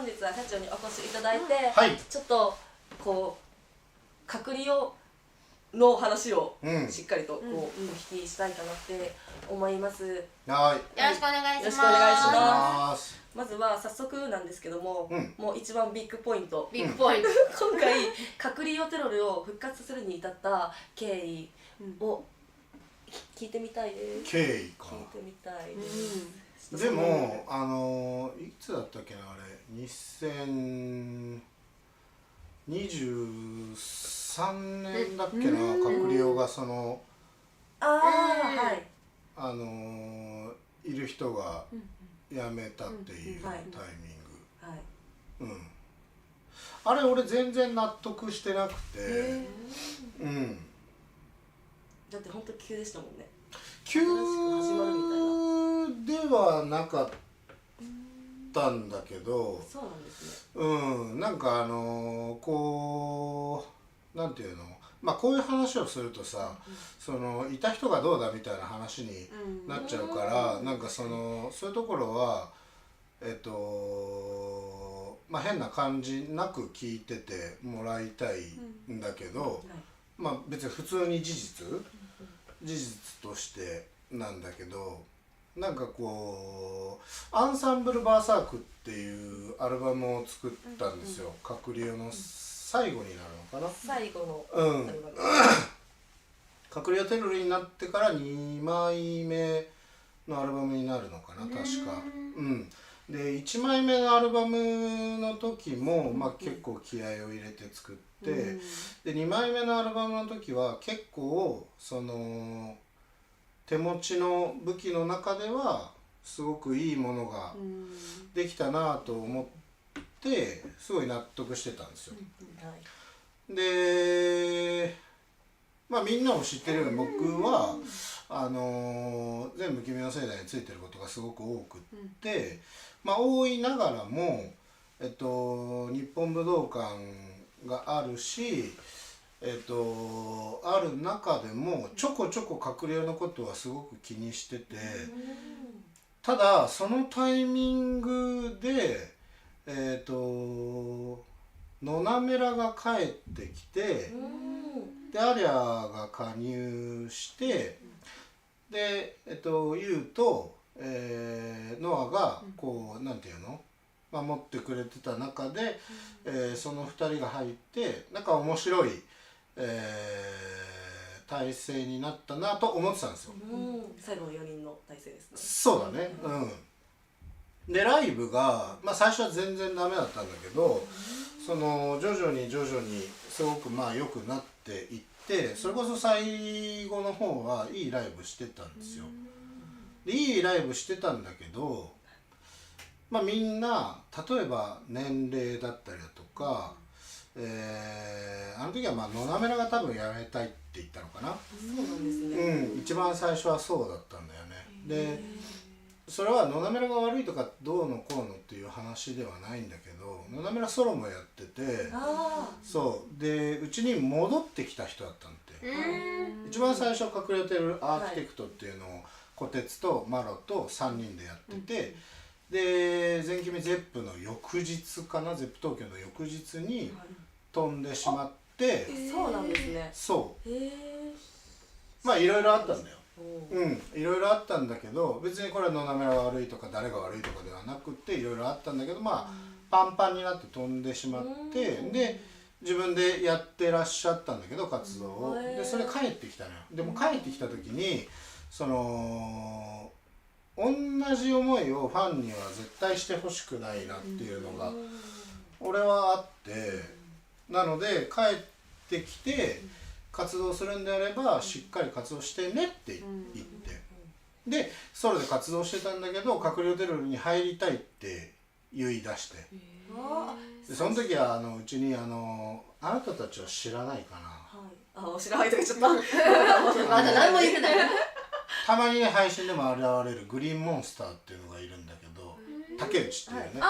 本日は社長にお越しいただいて、はい、ちょっとこう隔離用の話をしっかりとこうお聞きしたいかなって思います。はい、よろしくお願いします。よろしくお願いします。す。まずは早速なんですけども、もう一番ビッグポイント、ビッグポイント。今回隔離用テロルを復活するに至った経緯を聞いてみたいです。経緯か。聞いてみたいです。でもいつだったっけな、あれ2023年だっけな、閣僚がそのいる人が辞めたっていうタイミング、あれ俺全然納得してなくて、だって本当急でしたもんね。急ではなかったんだけど、そうなんですね。なんかこうなんていうの、まあこういう話をするとさ、そのいた人がどうだみたいな話になっちゃうから、なんかそういうところはまあ変な感じなく聞いててもらいたいんだけど、まあ別に普通に事実としてなんだけど、なんかこうアンサンブルバーサークっていうアルバムを作ったんですよ。閣僚の最後になるのかな、最後の閣僚テロルになってから2枚目のアルバムになるのかな、確か。で1枚目のアルバムの時も、まあ、結構気合を入れて作って、で2枚目のアルバムの時は結構その手持ちの武器の中ではすごくいいものができたなと思ってすごい納得してたんですよ。でまあみんなも知ってるように僕は全部君のせいだについてることがすごく多くって、まあ多いながらも日本武道館があるしある中でもちょこちょこ閣僚のことはすごく気にしてて、ただそのタイミングで野々村が帰ってきて、でアリアが加入して、でユウとノアがこうなんていうの守ってくれてた中で、その2人が入ってなんか面白い体制になったなと思ってたんですよ。最後の4人の体制ですね。そうだね。でライブが、まあ、最初は全然ダメだったんだけど、その徐々にすごくまあ良くなっていって、それこそ最後の方はいいライブしてたんですよ。でいいライブしてたんだけど、まあみんな例えば年齢だったりだとか、あの時はまあ野々村が多分やめたいって言ったのかな。そうなんですね。一番最初はそうだったんだよね。でそれは野々村が悪いとかどうのこうのっていう話ではないんだけど、野々村ソロもやってて、そうでうちに戻ってきた人だったんで、一番最初隠れてるアーキテクトっていうのを小鉄とマロと3人でやってて、で全決めゼップの翌日かな、ゼップ東京の翌日に飛んでしまって、そうなんですね。そうまあいろいろあったんだよ。いろいろあったんだけど、別にこれは野々村が悪いとか誰が悪いとかではなくて、いろいろあったんだけど、まあパンパンになって飛んでしまって、で自分でやってらっしゃったんだけど活動を。でそれ帰ってきたのよ。でも帰ってきた時にその同じ思いをファンには絶対してほしくないなっていうのが俺はあって、なので帰ってきて活動するんであればしっかり活動してねって言って、でソロで活動してたんだけど閣僚テロルに入りたいって言い出して、でその時はうちにあなたたちは知らないかな、知らないとか言っちゃった。まだ何も言ってない。たまにね配信でも現れるグリーンモンスターっていうのがいるんだけど、竹内っていうね、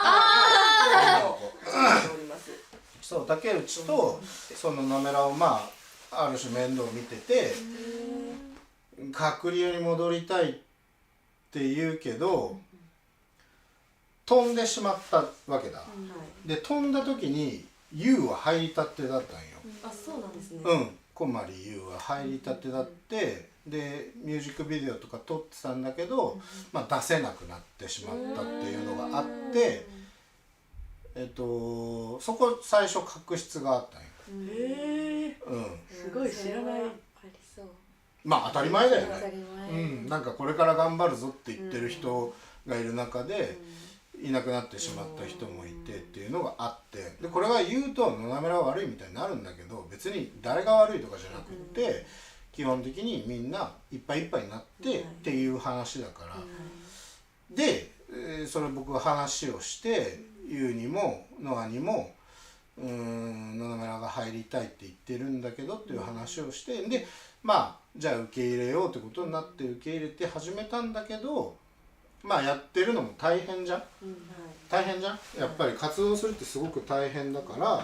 そう竹内とその野々村をまあある種面倒見てて、閣僚に戻りたいって言うけど飛んでしまったわけだ、はい、で飛んだ時に YOU は入りたてだったんよ、あ、そうなんですね。小まり YOU は入りたてだって、でミュージックビデオとか撮ってたんだけど、まあ、出せなくなってしまったっていうのがあって、そこ最初確執があったんよ。へえ、すごい知らない。ありそう。まあ当たり前だよ当たね。り前。なんかこれから頑張るぞって言ってる人がいる中で、いなくなってしまった人もいてっていうのがあって、でこれが言うと野々村が悪いみたいになるんだけど、別に誰が悪いとかじゃなくって、基本的にみんないっぱいいっぱいになってっていう話だから、で、それ僕が話をしてユウにもノアにも野々村が入りたいって言ってるんだけどっていう話をして、でまあじゃあ受け入れようってことになって受け入れて始めたんだけど、まあやってるのも大変じゃん、大変じゃん、やっぱり活動するってすごく大変だから、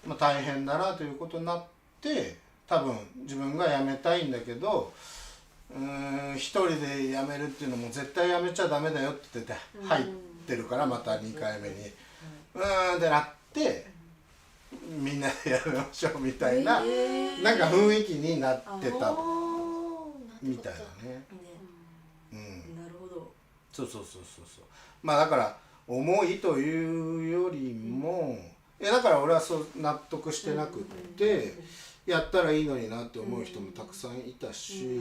まあ、大変だなということになって、多分自分が辞めたいんだけど一人で辞めるっていうのも絶対辞めちゃダメだよって言ってて入ってるから、また2回目にってなって、みんなでやめましょうみたいな、なんか雰囲気になってたみたいだね。なるほど。そうまあだから重いというよりも、だから俺はそう納得してなくって、やったらいいのになって思う人もたくさんいたし、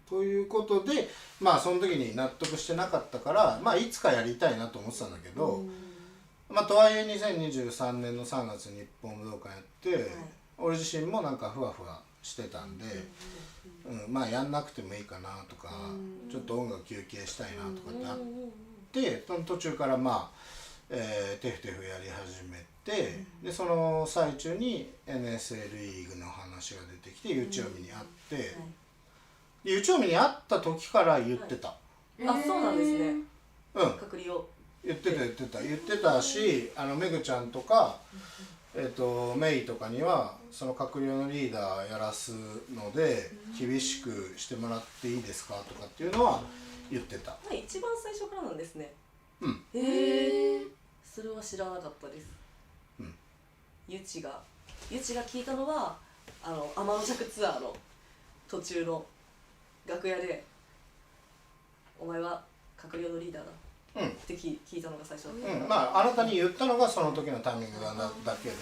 ということでまあその時に納得してなかったから、まあいつかやりたいなと思ってたんだけど、まあとはいえ2023年の3月に日本武道館やって、俺自身もなんかふわふわしてたんで、まあやんなくてもいいかなとか、ちょっと音楽休憩したいなとかってあって、その途中からまあ、テフテフやり始めて、でその最中に NSL リーグの話が出てきて、ゆうちおみに会って、ゆうちおみに会った時から言ってた。あ、そうなんですね。隔離を言ってたし、めぐちゃんとかメイとかにはその閣僚のリーダーやらすので厳しくしてもらっていいですかとかっていうのは言ってた。一番最初からなんですね。へえ。それは知らなかったです。ゆちが聞いたのは天の尺ツアーの途中の楽屋でお前は閣僚のリーダーだって聞いたのが最初だった。まああなたに言ったのがその時のタイミングだけで、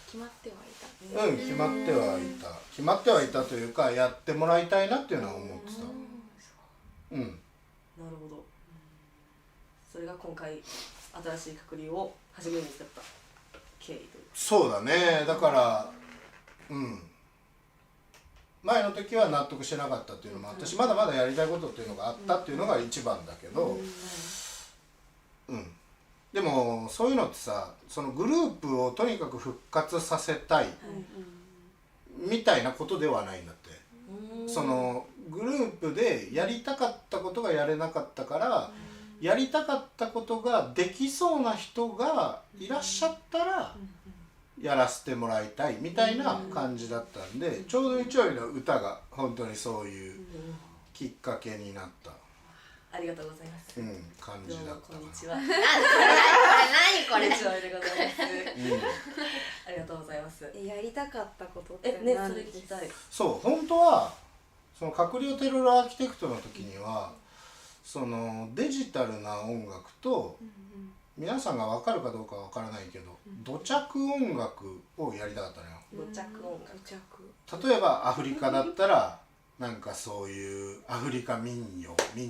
決まってはいた。決まってはいたというか、やってもらいたいなっていうのは思ってた。なるほど。それが今回新しい隔離を始めるに至った経緯という。そうだね。だから前の時は納得してなかったっていうのもあったし、まだまだやりたいことっていうのがあったっていうのが一番だけど、でもそういうのってさ、そのグループをとにかく復活させたいみたいなことではないんだって。そのグループでやりたかったことがやれなかったから、やりたかったことができそうな人がいらっしゃったらやらせてもらいたいみたいな感じだったんで、ちょうど一応の歌が本当にそういうきっかけになった、ありがとうございます。感じだったかな。こんにちは。何これ。こんにちはでございます。ありがとうございます。やりたかったことってね、それ聞きたい。そう本当はその閣僚テロルアーキテクトの時にはそのデジタルな音楽と、皆さんが分かるかどうかは分からないけど、土着音楽をやりたかったのよ。土着音楽。例えばアフリカだったらなんかそういうアフリカ民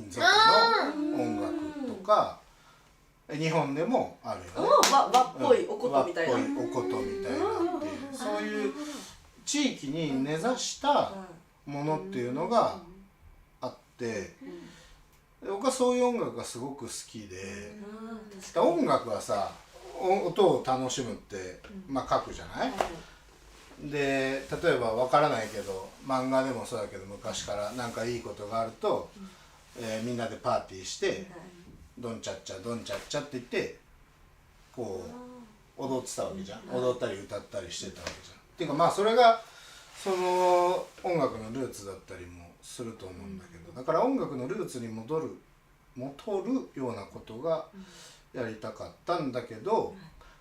族の音楽とか、日本でもあるよね。和っぽいおことみたいな。和っぽいおことみたいなっていう、そういう地域に根ざしたものっていうのがあって、僕はそういう音楽がすごく好きで、音楽はさ、音を楽しむってまあ書くじゃない。で例えば分からないけど漫画でもそうだけど、昔からなんかいいことがあると、みんなでパーティーしてドンチャッチャドンチャッチャって言ってこう踊ってたわけじゃん。踊ったり歌ったりしてたわけじゃん。っていうかまあそれがその音楽のルーツだったりもすると思うんだけど、だから音楽のルーツに戻るっもとるようなことがやりたかったんだけど、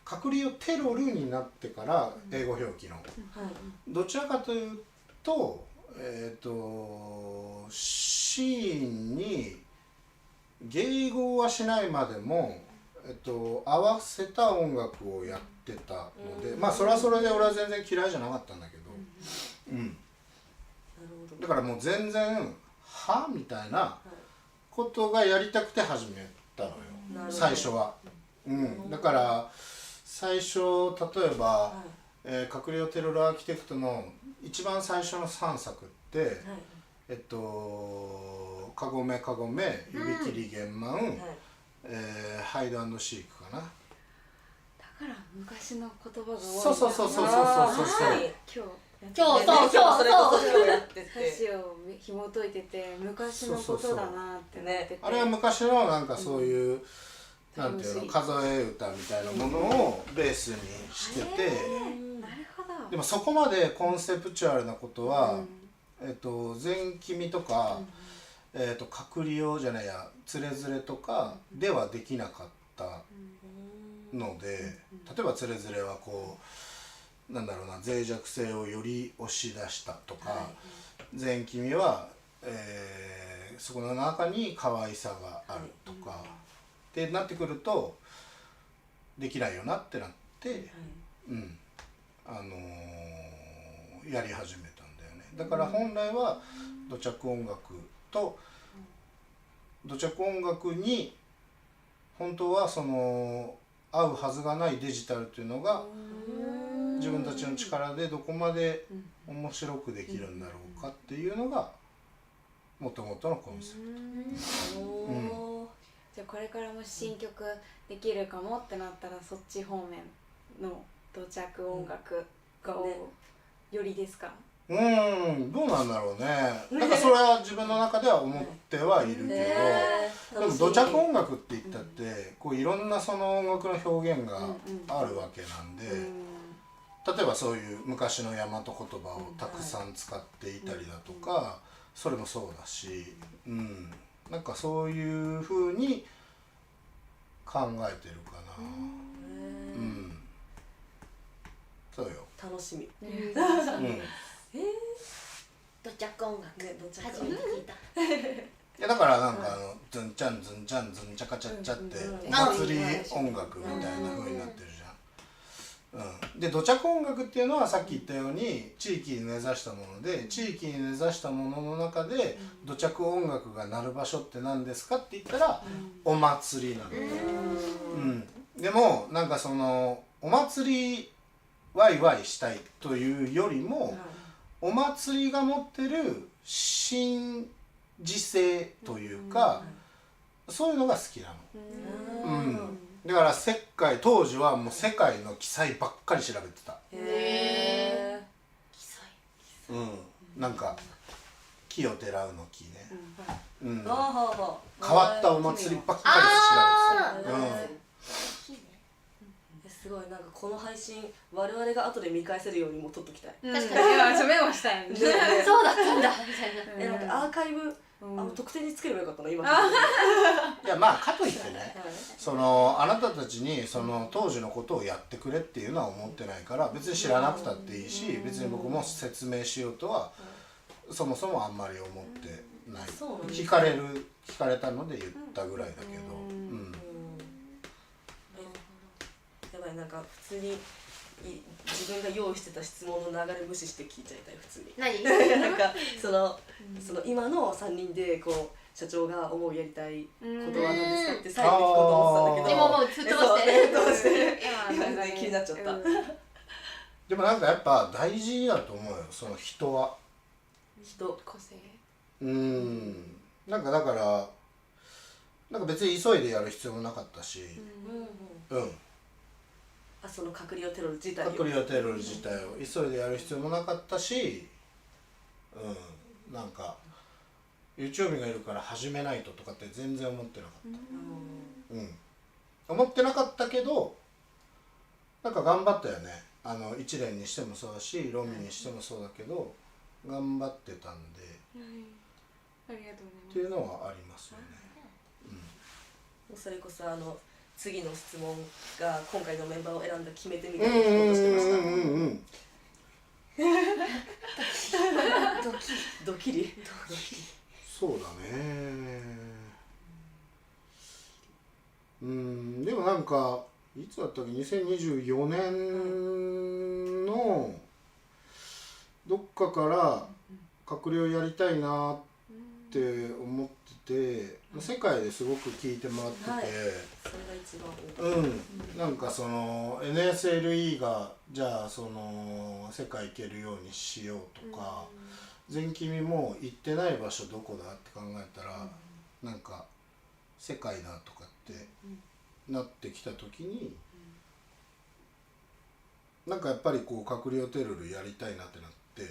カクリオテロルになってから英語表記の、どちらかというとシーンに迎合はしないまでも、合わせた音楽をやってたので、まあそれはそれで俺は全然嫌いじゃなかったんだけど、だからもう全然はみたいなことがやりたくて始めたのよ、最初は。だから最初例えば、カクリオテロルアーキテクトの一番最初の3作って、カゴメカゴメ、指切り玄満、ハイド&シークかな。だから昔の言葉が多い。そうそうそうそうそうそう。今日それこそ今日やってて、歌詞を紐解いてて昔のことだなってなってて、あれは昔のなんかそういう、なんていうの、数え歌みたいなものをベースにしてて、なるほど。でもそこまでコンセプチュアルなことは、全君とか、カクリオじゃないや、つれづれとかではできなかったので、例えばつれづれはこうなんだろうな、脆弱性をより押し出したとか、全君は、そこの中に可愛さがあるとか、ってなってくるとできないよなってなって、やり始めたんだよね。だから本来は土着音楽と土着音楽に本当はその合うはずがないデジタルというのが自分たちの力でどこまで面白くできるんだろうかっていうのがもともとのコンセプト。じゃあこれからも新曲できるかもってなったらそっち方面の土着音楽がよりですか？どうなんだろうね。なんかそれは自分の中では思ってはいるけど、でも土着音楽って言ったってこういろんなその音楽の表現があるわけなんで、例えばそういう昔の大和言葉をたくさん使っていたりだとか、それもそうだし、なんかそういう風に考えてるかな。そうよ。楽しみ。土着音楽ね、土着初めて聞いた。いやだからなんかズンチャンズンチャンズンチャカチャッチャってお祭り音楽みたいな風になってるじゃん。で土着音楽っていうのはさっき言ったように地域に根ざしたもので、地域に根ざしたものの中で土着音楽が鳴る場所って何ですかって言ったらお祭りなので、でもなんかそのお祭りワイワイしたいというよりも、お祭りが持ってる神事性というか、そういうのが好きなの。だから当時はもう世界の記載ばっかり調べてた。なんか木をてらうの木ね。変わったお祭りばっかり調べてた。すごい、なんかこの配信我々が後で見返せるようにも撮っときたい。確かにメモしたいね。そうだったんだみたいな。なんかアーカイブ特典につければよかったな今。いやまあかといってね、そのあなたたちにその当時のことをやってくれっていうのは思ってないから、別に知らなくたっていいし、別に僕も説明しようとはそもそもあんまり思ってない。聞かれたので言ったぐらいだけど。やばい、なんか普通に自分が用意してた質問の流れ無視して聞いちゃいたい。普通になんかその今の3人でこう社長が思うやりたいことは何ですかって最後に聞こうと思ってたんだけど、今もう吹っ飛ばしてる今気になっちゃった。でもなんかやっぱ大事だと思うよ、その人は。個性。なんかだからなんか別に急いでやる必要もなかったし、そのカクリオテロル自体カクリオテロル自体を急いでやる必要もなかったし、なんか YouTube がいるから始めないととかって全然思ってなかった。思ってなかったけどなんか頑張ったよね。一連にしてもそうだしロミにしてもそうだけど頑張ってたんで、ありがとうございます。っていうのはありますよね。それこそ次の質問が今回のメンバーを選んだ決め手みたいな聞こうとしてました。ドキリそうだね。でもなんかいつだったっけ、2024年のどっかから閣僚やりたいなって思ってて、世界ですごく聞いてもらってて、はい、それが一番多い。なんかその NSLE がじゃあその世界行けるようにしようとか、全君も行ってない場所どこだって考えたら、なんか世界だとかってなってきた時に、なんかやっぱりこう閣僚テロルやりたいなってなって、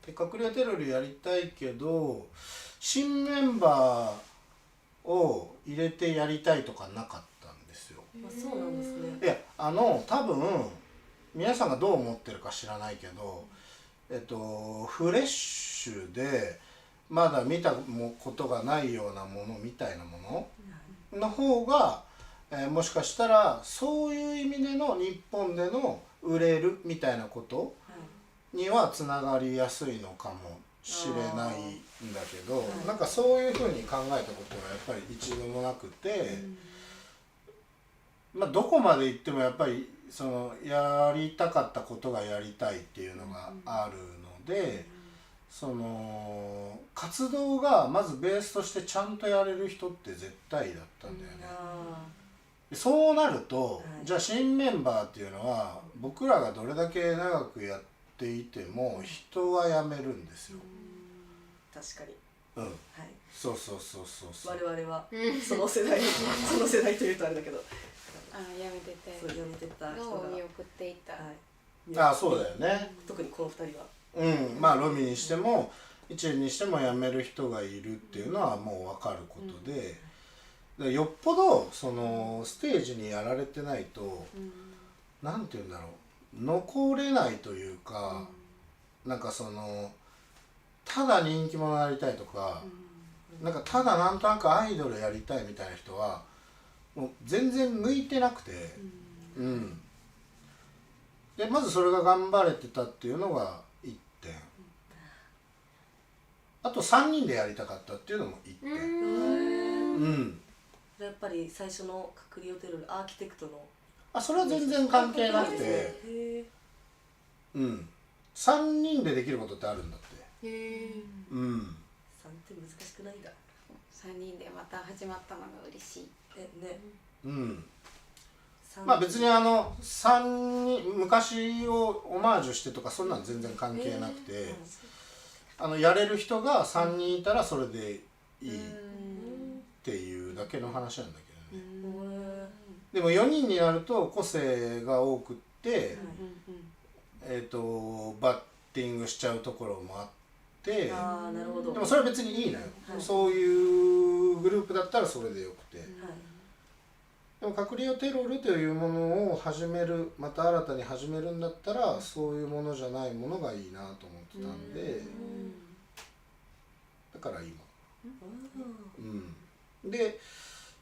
で閣僚テロルやりたいけど新メンバーを入れてやりたいとかなかったんですよ。そうなんですね。いや多分皆さんがどう思ってるか知らないけど、フレッシュでまだ見たことがないようなものみたいなものの方が、もしかしたらそういう意味での日本での売れるみたいなことにはつながりやすいのかもしれないんだけど、なんかそういうふうに考えたことはやっぱり一度もなくて、まあどこまで行ってもやっぱりそのやりたかったことがやりたいっていうのがあるので、その活動がまずベースとしてちゃんとやれる人って絶対だったんだよね。そうなると、じゃあ新メンバーっていうのは僕らがどれだけ長くやっていても人は辞めるんですよ。確かに。はい。そう我々はその世代その世代というとあれだけど、辞めてて、そう辞めてた人どがう見送っていった。そうだよね。特にこの二人は。まあロミにしても一円にしても辞める人がいるっていうのはもう分かることで。よっぽどそのステージにやられてないと、なんて言うんだろう、残れないというか、なんかそのただ人気者になりたいとか、なんかただなんとなくアイドルやりたいみたいな人はもう全然向いてなくて、でまずそれが頑張れてたっていうのが1点、あと3人でやりたかったっていうのも1点。やっぱり最初の閣僚テロルアーキテクトのそれは全然関係なくて、3人でできることってあるんだって。3って難しくないんだ。3人でまた始まったのが嬉しい。まあ別に3人昔をオマージュしてとかそんなん全然関係なくて、やれる人が3人いたらそれでいいっていうだけの話なんだけどね。でも4人になると個性が多くって、バッティングしちゃうところもあって、でもそれは別にいいのよ。そういうグループだったらそれでよくて。でも閣僚テロルというものを始める、また新たに始めるんだったらそういうものじゃないものがいいなと思ってたんで、だから今。で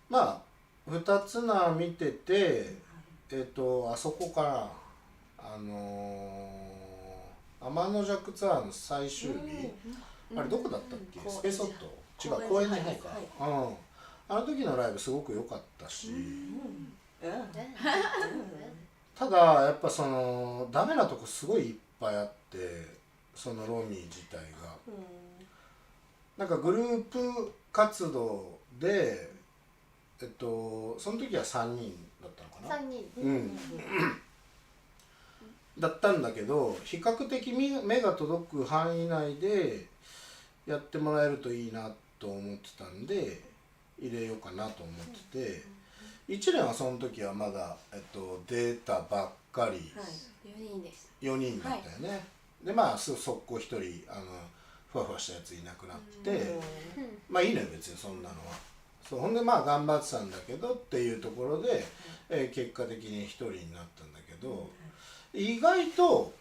まあ2つ名見てて、あそこから天の弱ツアーの最終日、あれどこだったっけ、スペソット、違う公園じゃないか、あの時のライブすごく良かったし、ただやっぱそのダメなとこすごいいっぱいあって、そのロミー自体がなんかグループ活動でその時は3人だったのかな。3人だったんだけど、比較的目が届く範囲内でやってもらえるといいなと思ってたんで入れようかなと思ってて、1年はその時はまだ、出たばっかり、4人でした。4人だったよね。でまあ速攻1人ふわふわしたやついなくなって、まあいいのよ別にそんなのは。ほんでまあ頑張ってたんだけどっていうところで、結果的に1人になったんだけど、意外と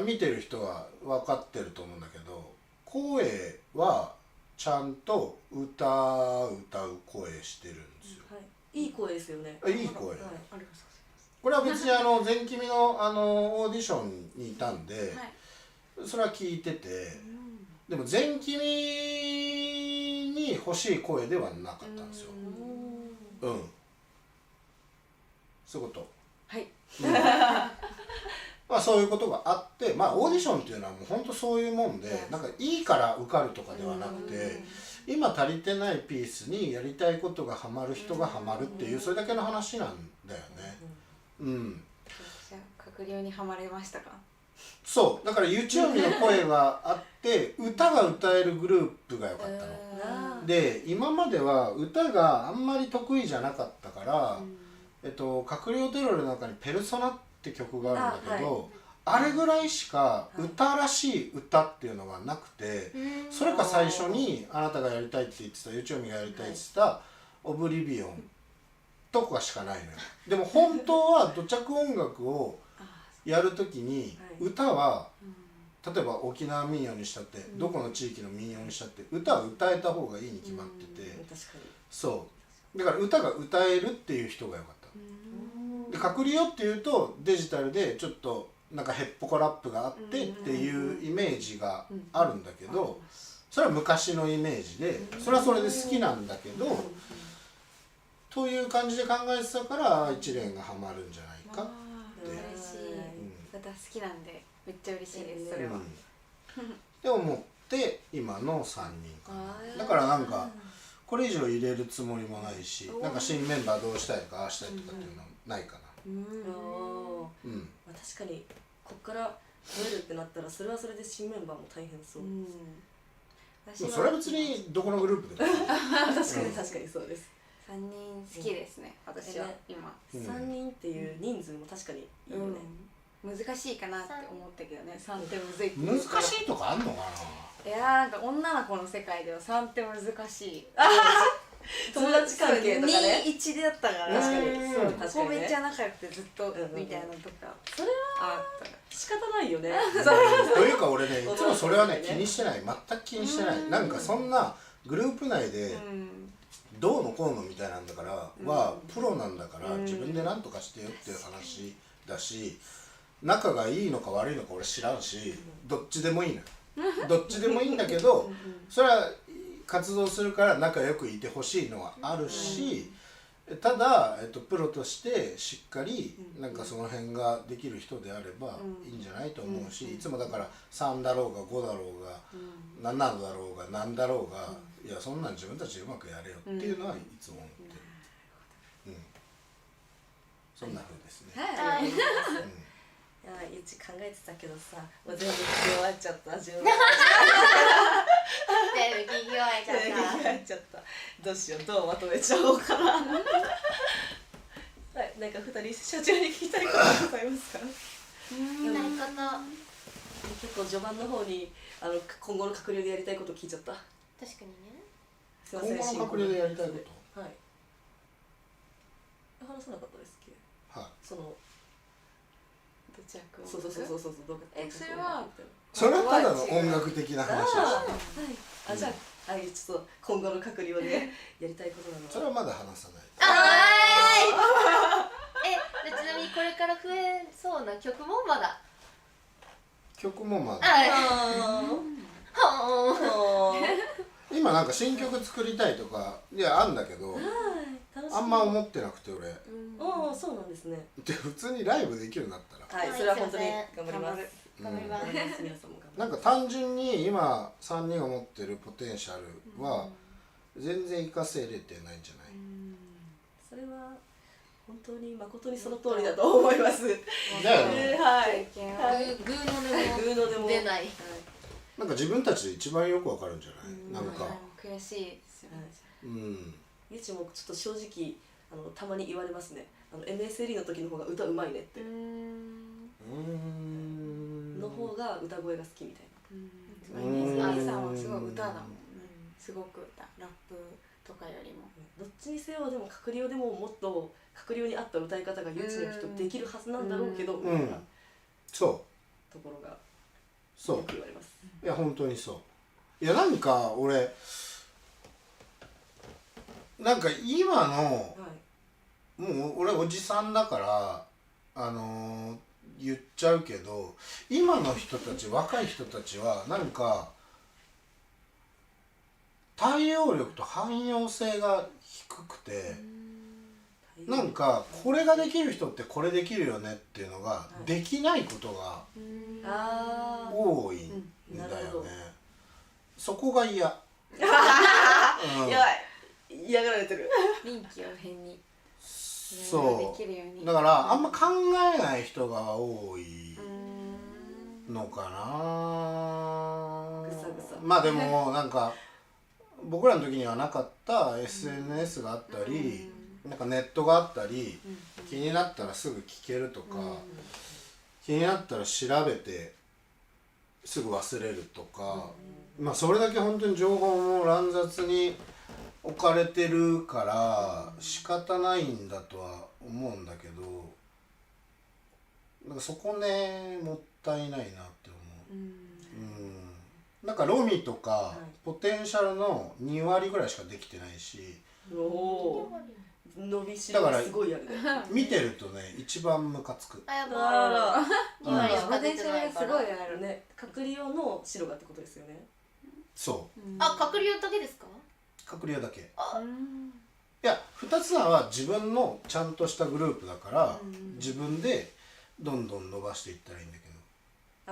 見てる人は分かってると思うんだけど、声はちゃんと歌う声してるんですよ。はい、いい声ですよね。いい声。はい、ありがとうございます。これは別に全君のオーディションにいたんで、はい、それは聞いてて、でも全君に欲しい声ではなかったんですよ。うん。そういうこと。はい。まあそういうことがあって、まあオーディションっていうのはもう本当そういうもんで、なんかいいから受かるとかではなくて、今足りてないピースにやりたいことがハマる人がハマるっていうそれだけの話なんだよね。うん。じゃあ閣僚にはまれましたか？そうだから YouTube の声があって歌が歌えるグループが良かったの。で今までは歌があんまり得意じゃなかったから、閣僚テロの中に「ペルソナ」って曲があるんだけど、あれぐらいしか歌らしい歌っていうのがなくて、それか最初にあなたがやりたいって言ってた YouTube がやりたいって言ってた「オブリビオン」とかしかないのよ。でも本当は土着音楽をやるときに歌は例えば沖縄民謡にしたってどこの地域の民謡にしたって歌は歌えた方がいいに決まってて、そうだから歌が歌えるっていう人が良かった。で閣僚っていうとデジタルでちょっとなんかヘッポコラップがあってっていうイメージがあるんだけど、それは昔のイメージでそれはそれで好きなんだけどという感じで考えてたから一連がハマるんじゃないかって。嬉しい。歌好きなんでめっちゃ嬉しいですそれは。で思って今の3人かな。だからなんかこれ以上入れるつもりもないし、なんか新メンバーどうしたいとかああしたいとかっていうのはないかな。まあ確かにこっから増えるってなったらそれはそれで新メンバーも大変そう。それは別にどこのグループでも確かに確かにそうです。3人好きですね、私は今。3人っていう人数も確かにいいよね。難しいかなって思ったけどね、3ってむずいって難しいとかあんのかな。いやなんか女の子の世界では3って難しい。友達関係とかね。2-1でやったから。確かにそう、確かにね。めっちゃ仲良くてずっとみたいなとか。それは仕方ないよね。というか俺ね、いつもそれはね気にしてない、全く気にしてない。なんかそんなグループ内でどうのこうのみたいなんだからはプロなんだから自分で何とかしてよっていう話だし、仲がいいのか悪いのか俺知らんし、どっちでもいいのよ。どっちでもいいんだけど、それは活動するから仲良くいてほしいのはあるし、ただ、プロとしてしっかりなんかその辺ができる人であればいいんじゃないと思うし、いつもだから3だろうが5だろうが7だろうが何だろうが、いやそんなん自分たちでうまくやれよっていうのはいつも思ってる。そんな風ですね。いやゆち考えてたけどさ、もう全部聞き終わっちゃった順番。全部聞き終えちゃった。聞き終わっちゃった。どうしよう、どうまとめちゃおうかな。はい、なんか2人社長に聞きたいことございますか？結構序盤の方に今後の閣僚でやりたいこと聞いちゃった。確かにね。今後の閣僚でやりたいこと。はい。話さなかったですっけ？はい。その。そうどうそれはそれはただの音楽的な話です。はい。じゃあちょっと今後の閣僚でやりたいことなの。それはまだ話さない。ちなみにこれから増えそうな曲もまだ。曲もまだ。今なんか新曲作りたいとかいやあんだけど、あんま思ってなくて俺。ああそうなんですね。で普通にライブできるようになったら。はい、それは本当に頑張ります。頑張ります。なんか単純に今3人が持ってるポテンシャルは全然活かせれてないんじゃない？それは本当に誠にその通りだと思います。だよね。はい。グーのでも出ない。なんか自分たちで一番よくわかるんじゃない？なんか悔しいですよね。ゆちもちょっと正直たまに言われますね。MSLE の時の方が歌うまいねって。の方が歌声が好きみたいな。MSLE さんはすごい歌だもんね。すごく歌、ラップとかよりも。どっちにせよでも閣僚でももっと閣僚に合った歌い方がゆちの人できるはずなんだろうけど、そう。ところがそう。よく言われます。いや本当にそう。いやなんか俺なんか今のはいもう俺おじさんだから言っちゃうけど今の人たち若い人たちはなんか対応力と汎用性が低くてなんかこれができる人ってこれできるよねっていうのができないことがあ多いんだよなるほどね。そこが嫌。あ、やばい嫌がられてる。臨機応変にそできるようにうだからあんま考えない人が多いのかな。ぐさぐさまあでもなんか僕らの時にはなかった SNS があったり、なんかネットがあったり、気になったらすぐ聞けるとか、気になったら調べてすぐ忘れるとか、まあそれだけ本当に情報も乱雑に置かれてるから仕方ないんだとは思うんだけど、なんかそこねもったいないなって思う。なんかロミとかポテンシャルの2割ぐらいしかできてないし、おお伸びしろがすごいあるね。見てるとね一番ムカつく。あやあばいら2割しか出てないからすごいあるね、隔離用の白がってことですよね。そうあ隔離だけですか隔離だけ。いうんや2つは自分のちゃんとしたグループだから自分でどんどん伸ばしていったらいいんだけど、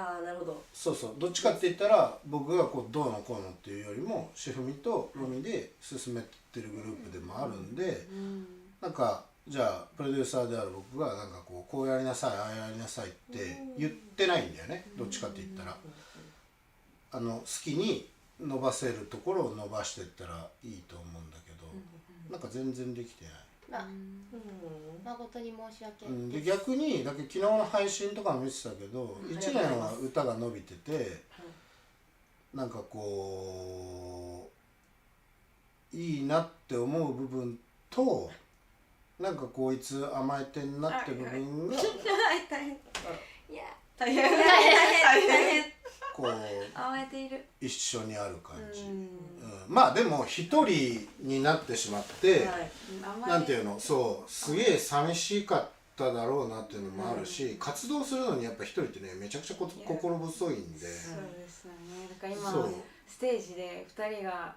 ああなるほど。そうそうどっちかって言ったら僕がこうどうのこうのっていうよりもシェフミとロミで進めてるグループでもあるんで、なんかじゃあプロデューサーである僕がなんかこうやりなさいああやりなさいって言ってないんだよね。どっちかって言ったら好きに伸ばせるところを伸ばしていったらいいと思うんだけど、なんか全然できてない。誠に申し訳で逆にだけ昨日の配信とかも見てたけど1年は歌が伸びててなんかこういいなって思う部分となんかこいつ甘えてんなって部分が大変いや大変大変こう甘えている一緒にある感じ。まあでも一人になってしまってなんていうのそうすげえ寂しかっただろうなっていうのもあるし、活動するのにやっぱ一人ってねめちゃくちゃ心細いんで。そうですよね。だから今そうステージで2人が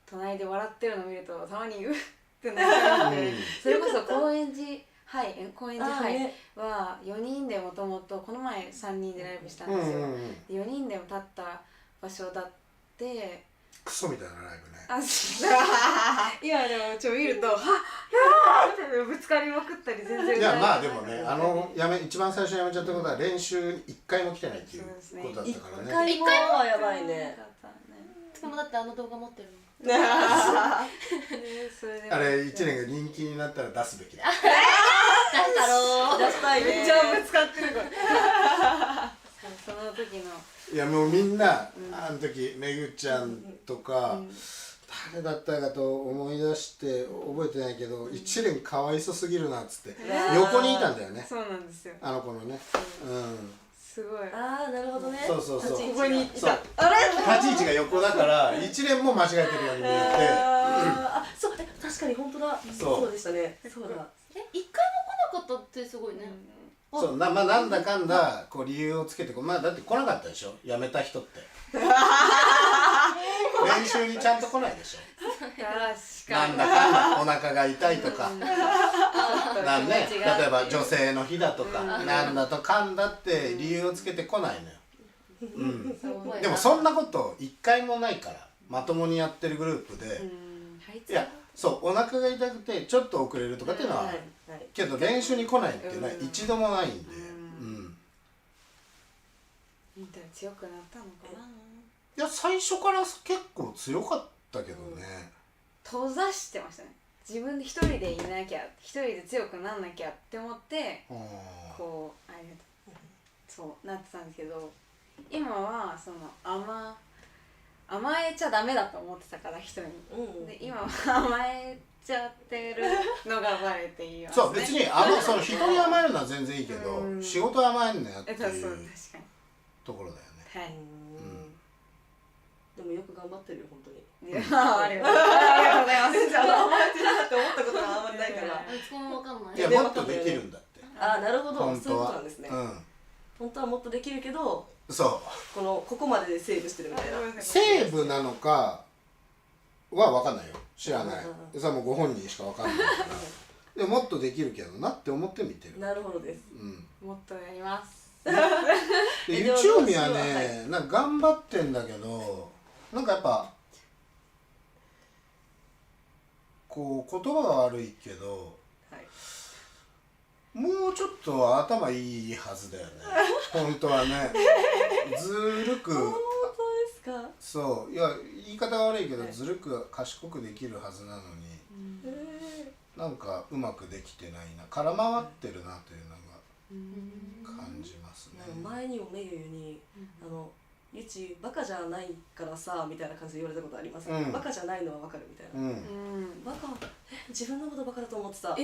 隣で笑ってるのを見るとたまにうってなっちゃうんで、それこそ高円寺は4人でもともとこの前3人でライブしたんですよ。4人でも立った場所だってクソみたいなライブね。今でも見るとはっやばーってぶつかりまくったり全然いやまあでもね一番最初にやめちゃったことは練習1回も来てないっていうことだったからね。一回もはやばいね。でもだってあの動画持ってるもんあれ1年が人気になったら出すべきだ。だろう出したいね。めっちゃぶつかってるこれその時のいやもうみんなあの時めぐちゃんとか誰だったかと思い出して覚えてないけど1年かわいそすぎるなっつって横にいたんだよね。そうなんですよ。あの子のね。すごい。ああなるほどね。そうそうそう。ここにいた。あれ？立ち位置が横だから1年も間違えてるように見えて。あそう確かに本当だ。そうでしたね。そうだ。一回も来なかったってすごいね。そうまあなんだかんだこう理由をつけてまあだって来なかったでしょ辞めた人って練習にちゃんと来ないでしょ。なんだかんだお腹が痛いとかなんね例えば女性の日だとかなんだとかんだって理由をつけて来ないのよ。でもそんなこと一回もないからまともにやってるグループでいやそうお腹が痛くてちょっと遅れるとかっていうのはあるけど練習に来ないっていうのは一度もないんで。みたい強くなったのかな。いや最初から結構強かったけどね。閉ざしてましたね。自分で一人でいなきゃ一人で強くなんなきゃって思ってこうそうなってたんですけど今はその甘えちゃダメだと思ってたから人に、で今は甘えちゃってるのがバレていいわ、ね、そう別にその人に甘えるのは全然いいけど仕事甘えんなよっていうところだよね。はい。でもよく頑張ってるよ本当に。いやありがとうございます。全然甘えてるなって思ったことがあんまりないから。うちもわかんないいやもっとできるんだってあ、なるほど、本当そういうことなはんですね。うん本当はもっとできるけど、そここまででセーブしてるみたいな。うセーブなのかは分かんないよ知らないうんそれはもうご本人しか分かんないからでももっとできるけどなって思って見てるなるほどです。もっとやります。でゆちおみはねなんか頑張ってんだけどなんかやっぱこう言葉が悪いけどはい。もうちょっと頭いいはずだよね本当はねずるく本当ですか。そういや言い方が悪いけどはいずるく賢くできるはずなのになんかうまくできてないな空回ってるなというのが感じますね。前にもめゆゆにゆちバカじゃないからさみたいな感じで言われたことあります。バカじゃないのはわかるみたいな。バカ自分のことバカだと思ってた。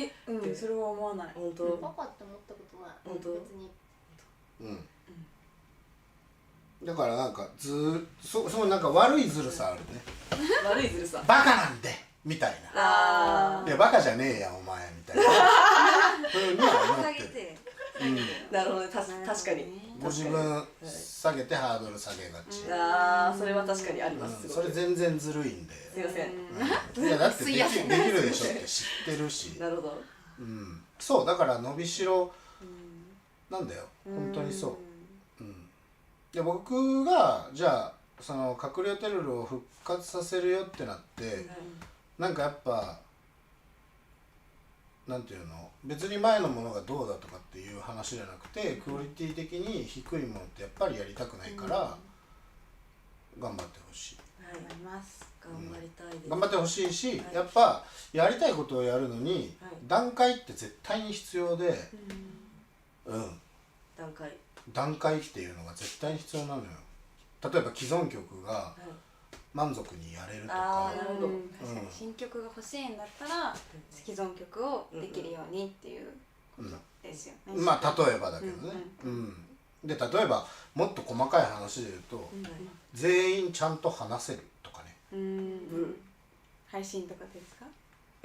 それは思わない。本当。パパって思ったことない本当別にだからなんかそうなんか悪いずるさあるね。悪いずるさ。バカなんでみたいな。いやバカじゃねえやお前みたいな。そういうのは思ってる。なるほどね、確かに。ご自分下げてハードル下げがち。ああ、それは確かにあります。それ全然ずるいんで。すいません。いやだってできるでしょって知ってるし。なるほど。そうだから伸びしろなんだよ本当にそう。で僕がじゃあその閣僚テルルを復活させるよってなってなんかやっぱなんていうの別に前のものがどうだとかっていう話じゃなくてクオリティ的に低いものってやっぱりやりたくないから頑張ってほしい。頑張ります。頑張りたいです。頑張ってほしいしやっぱやりたいことをやるのに段階って絶対に必要で段階っていうのが絶対に必要なのよ。例えば既存曲が満足にやれるとか、確かに新曲が欲しいんだったら既存曲をできるようにっていうことですよね。まあ例えばだけどね。で例えばもっと細かい話で言うと全員ちゃんと話せるとかね。配信とかですか？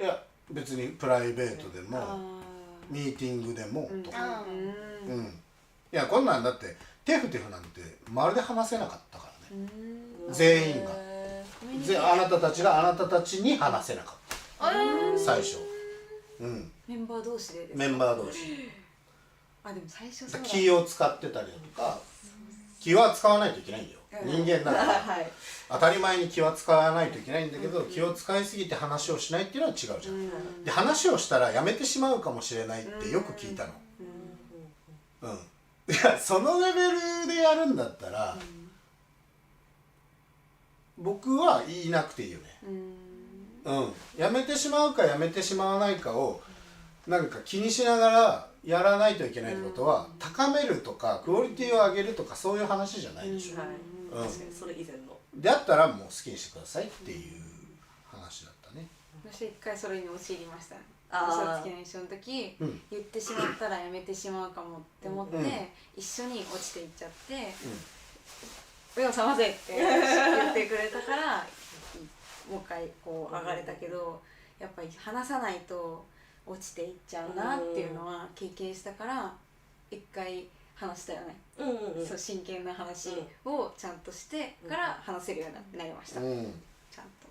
いや別にプライベートでもミーティングでもとか。いやこんなんだってテフテフなんてまるで話せなかったからね全員があなたたちがあなたたちに話せなかった最初メンバー同士でですか？メンバー同士でも最初そうだ気を使ってたりだとか気は使わないといけないんだよ人間だから当たり前に気は使わないといけないんだけど気を使いすぎて話をしないっていうのは違うじゃんで話をしたらやめてしまうかもしれないってよく聞いたのいやそのレベルでやるんだったら、僕は言いなくていいよね。やめてしまうかやめてしまわないかをなんか気にしながらやらないといけないってことは、高めるとかクオリティを上げるとかそういう話じゃないでしょ。確かにそれ以前の。であったらもう好きにしてくださいっていう話だったね。私一回それに陥りましたね。嘘つきの一緒の時、言ってしまったらやめてしまうかもって思って、一緒に落ちていっちゃって「目を覚ませ!」って言ってくれたからもう一回こう上がれたけどやっぱり話さないと落ちていっちゃうなっていうのは経験したから一回話したよね。そう真剣な話をちゃんとしてから話せるようになりました。ちゃんと。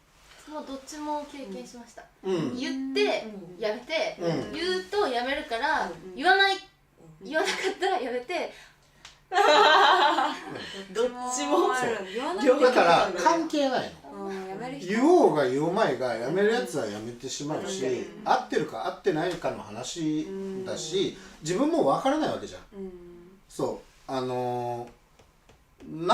もうどっちも経験しました。言ってやめて、言うとやめるから言わなかったらやめて。どっちもある。だから関係ないの。言おうが言おうまいがやめるやつはやめてしまうし、合ってるか合ってないかの話だし、自分も分からないわけじゃん。そうな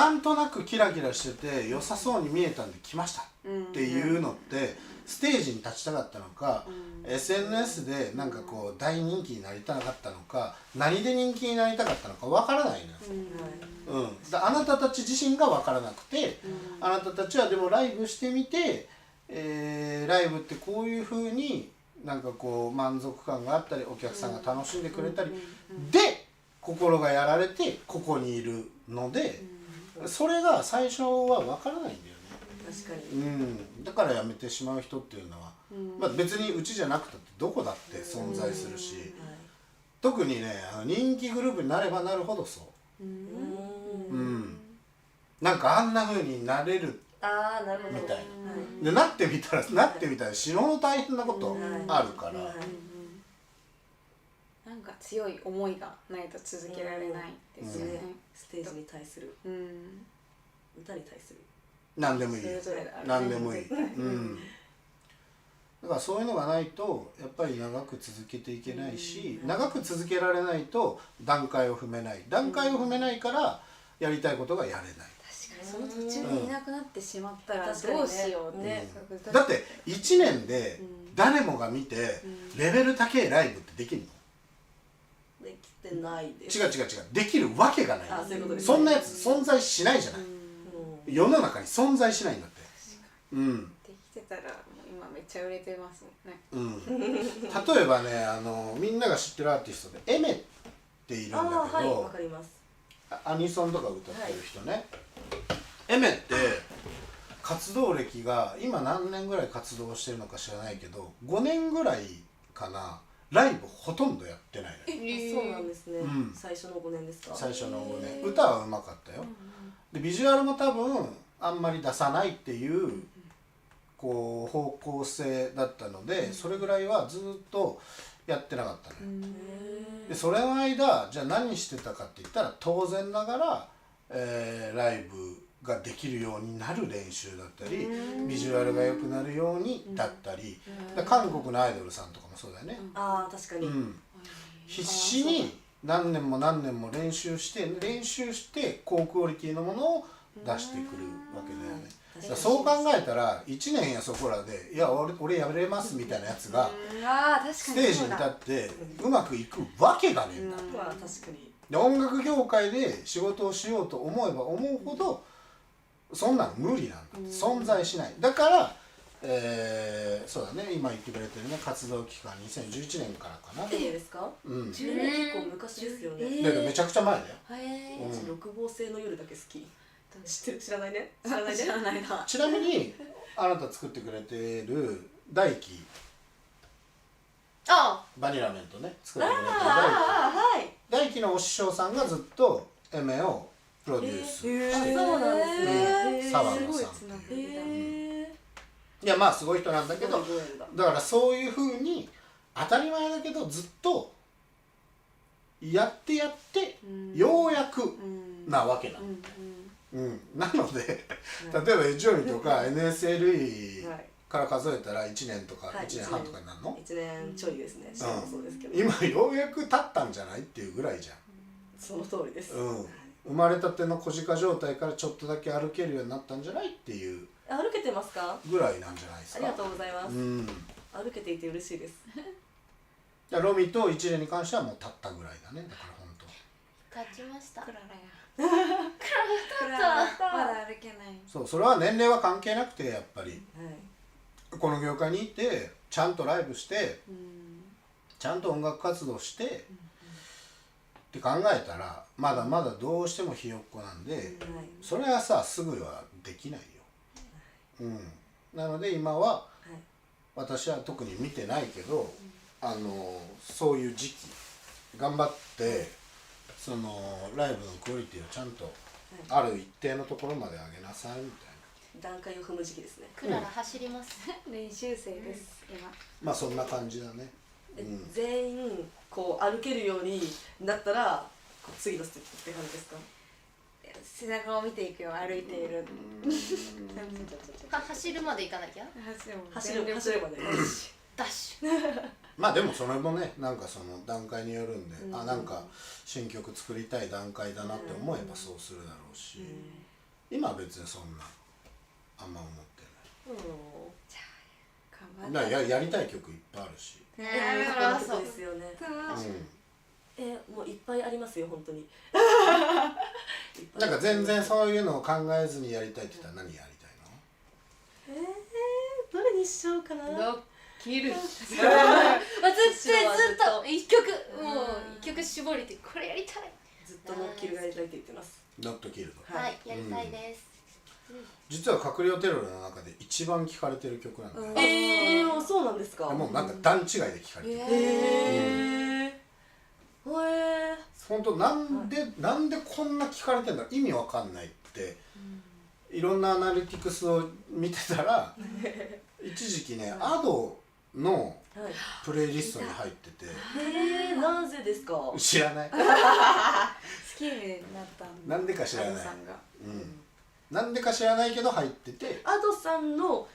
んとなくキラキラしてて良さそうに見えたんで来ましたっていうのってステージに立ちたかったのか、SNS でなんかこう大人気になりたかったのか、何で人気になりたかったのか分からないのよ。あなたたち自身が分からなくて、あなたたちはでもライブしてみて、ライブってこういう風になんかこう満足感があったりお客さんが楽しんでくれたりで心がやられてここにいるので、それが最初は分からないんだよね。確かに、だからやめてしまう人っていうのは、まあ、別にうちじゃなくたってどこだって存在するし、特にね人気グループになればなるほどそうなんかあんな風になれるああなるほどみたいな、でなってみたら死ぬほど大変なことあるから、なんか強い思いがないと続けられないですよね、ステージに対する、歌に対する何でもいいそれぞれあるね何でもいい、だからそういうのがないとやっぱり長く続けていけないし、長く続けられないと段階を踏めないからやりたいことがやれない。その途中にいなくなってしまったらどうしようって、だって1年で誰もが見てレベル高いライブってできるの？できてないです。違うできるわけがない。あ、そういうことです。そんなやつ存在しないじゃない、世の中に存在しないんだって。できてたらもう今めっちゃ売れてますもんね。例えばねみんなが知ってるアーティストでエメっているんだけど、はい、わかります。アニソンとか歌ってる人ね、エメって活動歴が今何年ぐらい活動してるのか知らないけど5年ぐらいかな、ライブほとんどやってないの。そうなんですね、最初の5年ですか？最初の5年歌はうまかったよ、でビジュアルも多分あんまり出さないっていうこう方向性だったので、それぐらいはずっとやってなかったのよ。でそれの間じゃあ何してたかって言ったら当然ながら、ライブができるようになる練習だったりビジュアルが良くなるようにだったり、韓国のアイドルさんとかもそうだよね。ああ確かに、必死に何年も練習して高クオリティのものを出してくるわけだよね。だからそう考えたら1年やそこらでいや俺やれますみたいなやつがステージに立ってうまくいくわけがねえんだ。まあ確かに。で音楽業界で仕事をしようと思えば思うほどそんなの無理なんだ、存在しない。だからそうだね、今言ってくれてるね、活動期間2011年からかな。ですか？10年結構昔ですよね。だけどめちゃくちゃ前だよ。六芒星の夜だけ好き。知らないね。知らないな。ちなみにあなた作ってくれてる大輝、バニラメントね作ってくれてる大輝のお師匠さんがずっとエメをプロデュースしてて、そうなんですね。沢野さんっていう。いやまあすごい人なんだけど、だからそういう風に当たり前だけどずっとやってようやくなわけなの。なので例えばエジョイとか NSLE から数えたら1年とか1年半とかになるの？1年ちょいですね。そうですけど今ようやく経ったんじゃないっていうぐらいじゃん。その通りです。生まれたての小鹿状態からちょっとだけ歩けるようになったんじゃないっていう歩けてますか？ぐらいなんじゃないですか。ありがとうございます。歩けていて嬉しいです。ロミと一連に関してはもう経ったぐらいだね。だから本当立ちました。クララまだ歩けない。そうそれは年齢は関係なくてやっぱり、この業界にいてちゃんとライブして、ちゃんと音楽活動して、って考えたらまだまだどうしてもひよっこなんで、それはさすぐはできないよ。なので今は、私は特に見てないけど、そういう時期頑張って、そのライブのクオリティをちゃんとある一定のところまで上げなさいみたいな。段階を踏む時期ですね。クララ走ります。練習生です今。まあそんな感じだね。全員こう歩けるようになったら次のステップって感じですか？背中を見ていくよ、歩いている。走るまで行かなきゃ。走るまでダッシュ。まあでもそれもね、なんかその段階によるんで、なんか新曲作りたい段階だなって思えばそうするだろうし、今は別にそんなあんま思ってない。やりたい曲いっぱいあるし。そうですよね。もういっぱいありますよ本当に。なんか全然そういうのを考えずにやりたいって言ったら何やりたいの？どれにしようかな。切る。私ずっと一曲絞りてこれやりたい。ずっとノッキルがやりたいって言ってます。ノットキルド。はい、やりたいです。実は閣僚テロの中で一番聴かれてる曲なんだよ、そうなんですか。もうなんか段違いで聴かれてる、本当なんでこんな聴かれてんだ意味わかんないって、いろんなアナリティクスを見てたら一時期ね、アドのプレイリストに入ってて、なぜですか。知らない好きになったんだ。なんでか知らない、アドさんがなんでか知らないけど入ってて、アドさんの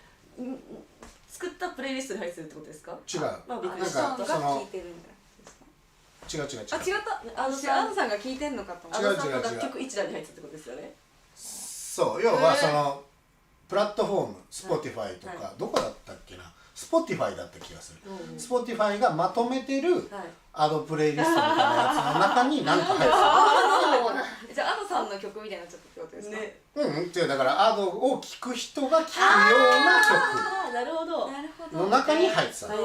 作ったプレイリストに入ってるってことですか。違う、びっくりしなんかた。が聞いてるんだ違うあ、違った。アドさんが聞いてんのかと思った。アドさんの楽曲一覧に入ってるってことですよね。そう、要はそのプラットフォーム Spotify とか、どこだったっけな、Spotify だった気がする、Spotify がまとめてるアドプレイリストみたいなやつの中に何か入ってるじゃあアドさんの曲みたいになっちゃったってことですか。違う、だからアドを聴く人が聴くような曲なるほど。の中に入ってた、ど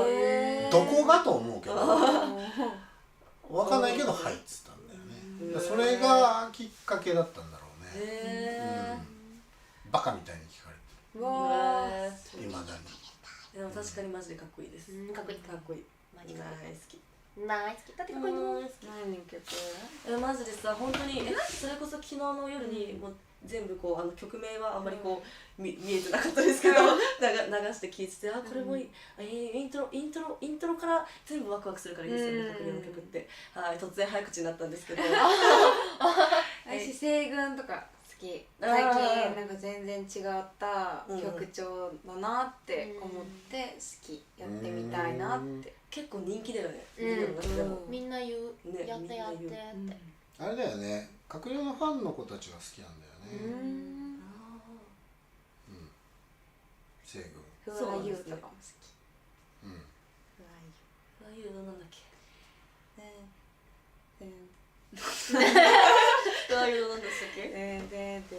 こがと思うけど分かんないけど入ってたんだよね、それがきっかけだったんだろうね、バカみたいに聞かれてる、いまだに。でも確かにマジでかっこいいです。かっこいいかっこいい。大好き。大好きだってかっこいいの。何曲？マジでさ、本当にそれこそ昨日の夜にもう全部こう曲名はあんまりこう見えてなかったですけど流して聴いてて、これもいい、イントロから全部ワクワクするからいいですよね、閣僚の曲って。はい、突然早口になったんですけど。私西軍とか好き。最近なんか全然違った曲調だなって思って好き、やってみたいなって。結構人気だよね。みんな言う、やってやってって。あれだよね、閣僚のファンの子たちが好きなんだよね。西軍。フワユーとかも好き。フワユーのなんだっけ。フワユーのなんでしたっけ。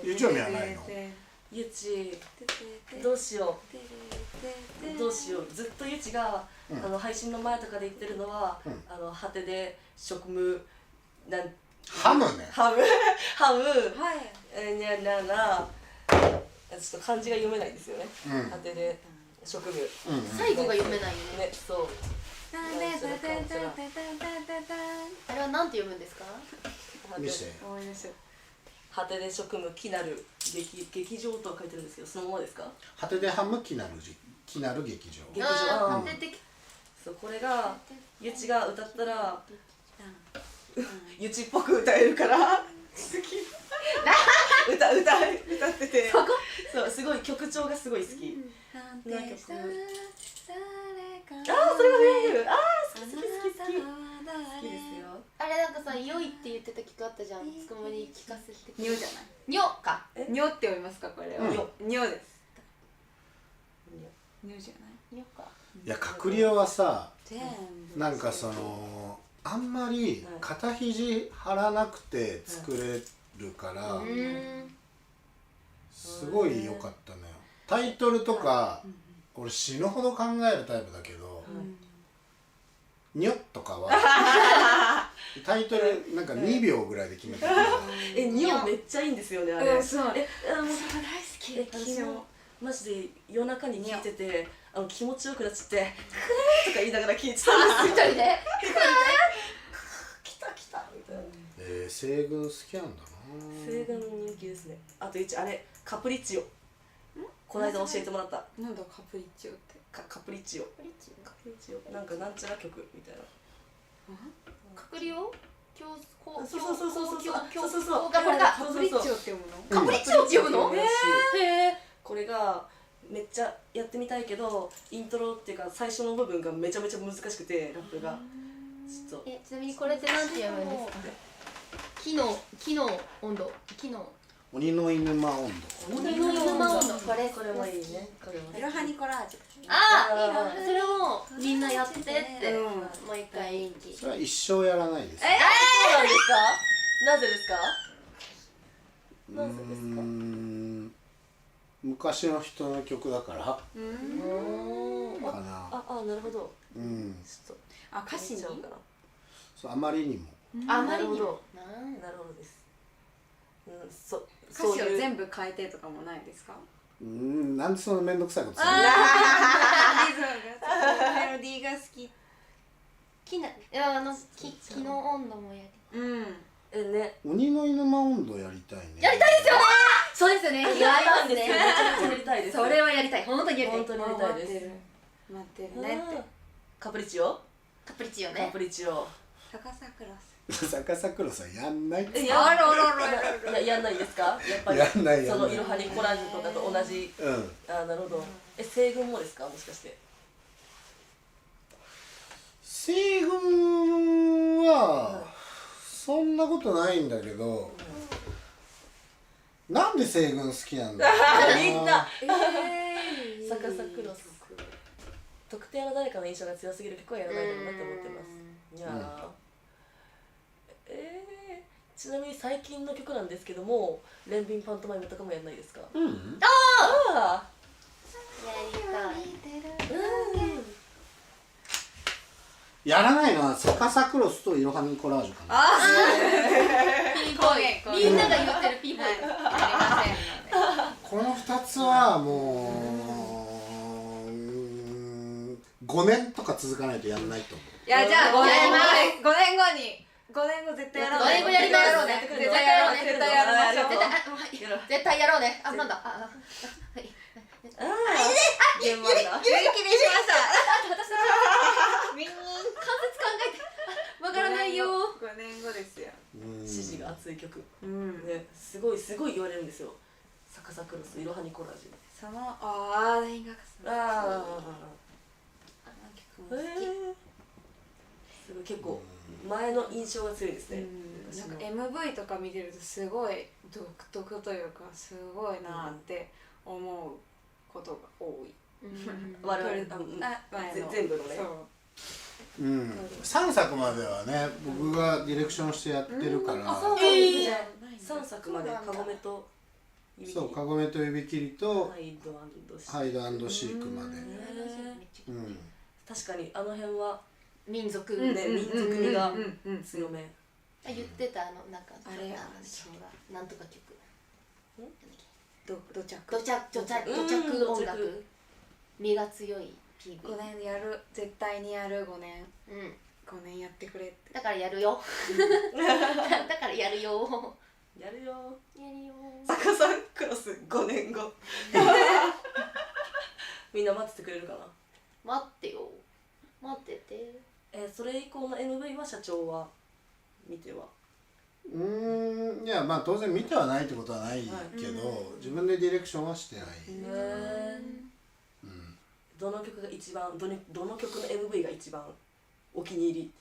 ゆちおみはないの？ゆち、どうしよう。ずっとゆちが配信の前とかで言ってるのは、果てで食務ハムね。ハム、にゃなな、ちょっと漢字が読めないですよね。果てで食務。最後が読めないよね。そう。あれはなんて読むんですか？見せて。果てで職務きなる劇場とは書いてるんですけど、そのままですか？果てでハムきなる劇場。そう、これがゆちが歌ったらゆちっぽく歌えるから好き。歌ってて、そうすごい曲調がすごい好き。それがフレーグ。好きですよ。あれなんかさ、良いって言ってた曲あったじゃん。つくもり聞かせて。ニョじゃない？ニョか。ニョって読みますかこれは？ニョです。ニョじゃない？ニョか。いや、閣僚はさ、なんかそのあんまり肩肘張らなくて作れるから、すごい良かったのよ。タイトルとか俺死ぬほど考えるタイプだけど、ニョとかはタイトルなんか2秒ぐらいで決めたから。ニョめっちゃいいんですよね、あれ。そう。大好き。私もマジで夜中に聞いてて気持ちよくなっちゃって「クー」とか言いながら聞いてたんです。一人で来たみたいな。西軍好きなんだな。西軍人気ですね。あとあれカプリッチオ、この間教えてもらった。なんだカプリッチオって。カプリッチオなんかなんちゃら曲みたいな。閣僚そうがこれだ。カプリッチオって読むの？カプリッチオって読むの？これがめっちゃやってみたいけど、イントロっていうか最初の部分がめちゃめちゃ難しくて、ラップがちょっと。ちなみにこれってなんて読むんですか？木の温度、鬼の犬間温度。鬼の犬間温度。これもいいね。いろはにコラージュ。それもみんなやってって、もう一回。それは一生やらないです。そうなんですか？なぜですか？昔の人の曲だからかな。なるほど。ちょっと歌詞にそう、あまりにも。あまりにも。なるほどです。歌詞を全部変えてとかもないですか？なんでその面倒くさいことするの？リズムがメロディーが好き。木の温度もやりね、鬼の犬間温度やりたいね。やりたいですよね。そうですよね。やりたいんですよ。めちゃめちゃやりたいです。それはやりたい。本当にやりたい。本当にやりたいです。待ってるねって。カプリチオ？カプリチオカね。プリチオ。逆さクロス。逆さクロスはやんないって。あらやんないですか？やっぱりやんないそのいろはにコラージュとかと同じ。あ、なるほど。西軍もですか？もしかして。西軍はそんなことないんだけど、なんで西軍好きなんだろうみんな。逆逆さクロス。特定の誰かの印象が強すぎる曲はやらないだろうなって思ってます。いやー、ちなみに最近の曲なんですけども、レンビンパントマイムとかもやんないですか？うん。あやりたい。やらないのは逆さクロスといろはにコラージュかな。あピーボーイ。みんなが言ってるピーボーイ。やりませんので。この2つはもう5年とか続かないとやんないと思う。いやじゃあ5やります年後に5年後絶対やろうね。5年後やります絶対やろうね。絶対やろうね。絶対やりましょう。絶対やろうね。あ、なんだ。はい現場だ。勇気にしました。関節考えてわからないよ。5年後ですよ。支持が熱い曲。うん。ね、すごい言われるんですよ。逆さクロス、いろはにコラージュ。その大学生。ああの曲も好き。すごい結構前の印象が強いですね。なんか MV とか見てるとすごい独特というかすごいなって思うことが多い。我々全部のね。3作まではね、僕がディレクションしてやってるから。そう3作までカゴメと指切り。そう、カゴメと指切りとハイド&シークまで。確かにあの辺は民族ね、民族味が強め。言ってたなんかあれそうだ。なんとか曲。土着音楽。身が強い PV。5年やる、絶対にやる5年。うん。 5年やってくれって。だからやるよ。だからやるよ。やるよ。やるよ。逆さクロス5年後。みんな待っててくれるかな。待ってよ。待ってて。それ以降の MV は社長は見ては。いや、まあ当然見てはないってことはないけど、自分でディレクションはしてない。どの曲が一番どの曲の MV が一番お気に入り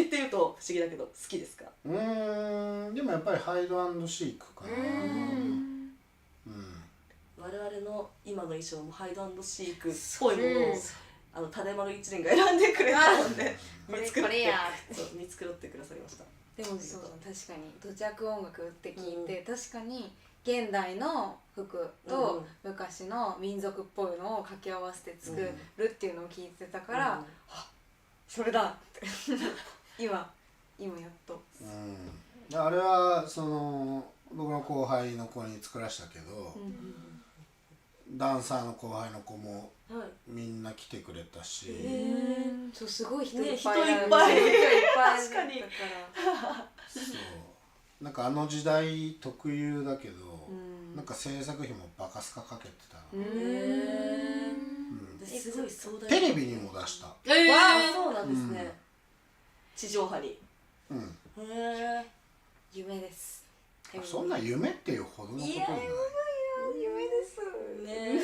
っていうと不思議だけど好きですか？でもやっぱりハイド&シークかな。我々の今の衣装もハイド&シークっぽいものを種丸一年が選んでくれたので見繕ってくださいました。でもそうだ、確かに土着音楽って聞いて、確かに現代の服と昔の民族っぽいのを掛け合わせて作るっていうのを聞いてたから、あ、それだって今やっと。あれはその僕の後輩の子に作らしたけど、ダンサーの後輩の子もみんな来てくれたし、そう、すごい人いっ人ぱいいっぱい確かに。そうなんかあの時代特有だけど、なんか制作費もバカスカかけてた。すごい壮大。テレビにも出した。そうなんですね。地上波に。夢です。そんな夢っていうほどのことじゃない。夢ですね。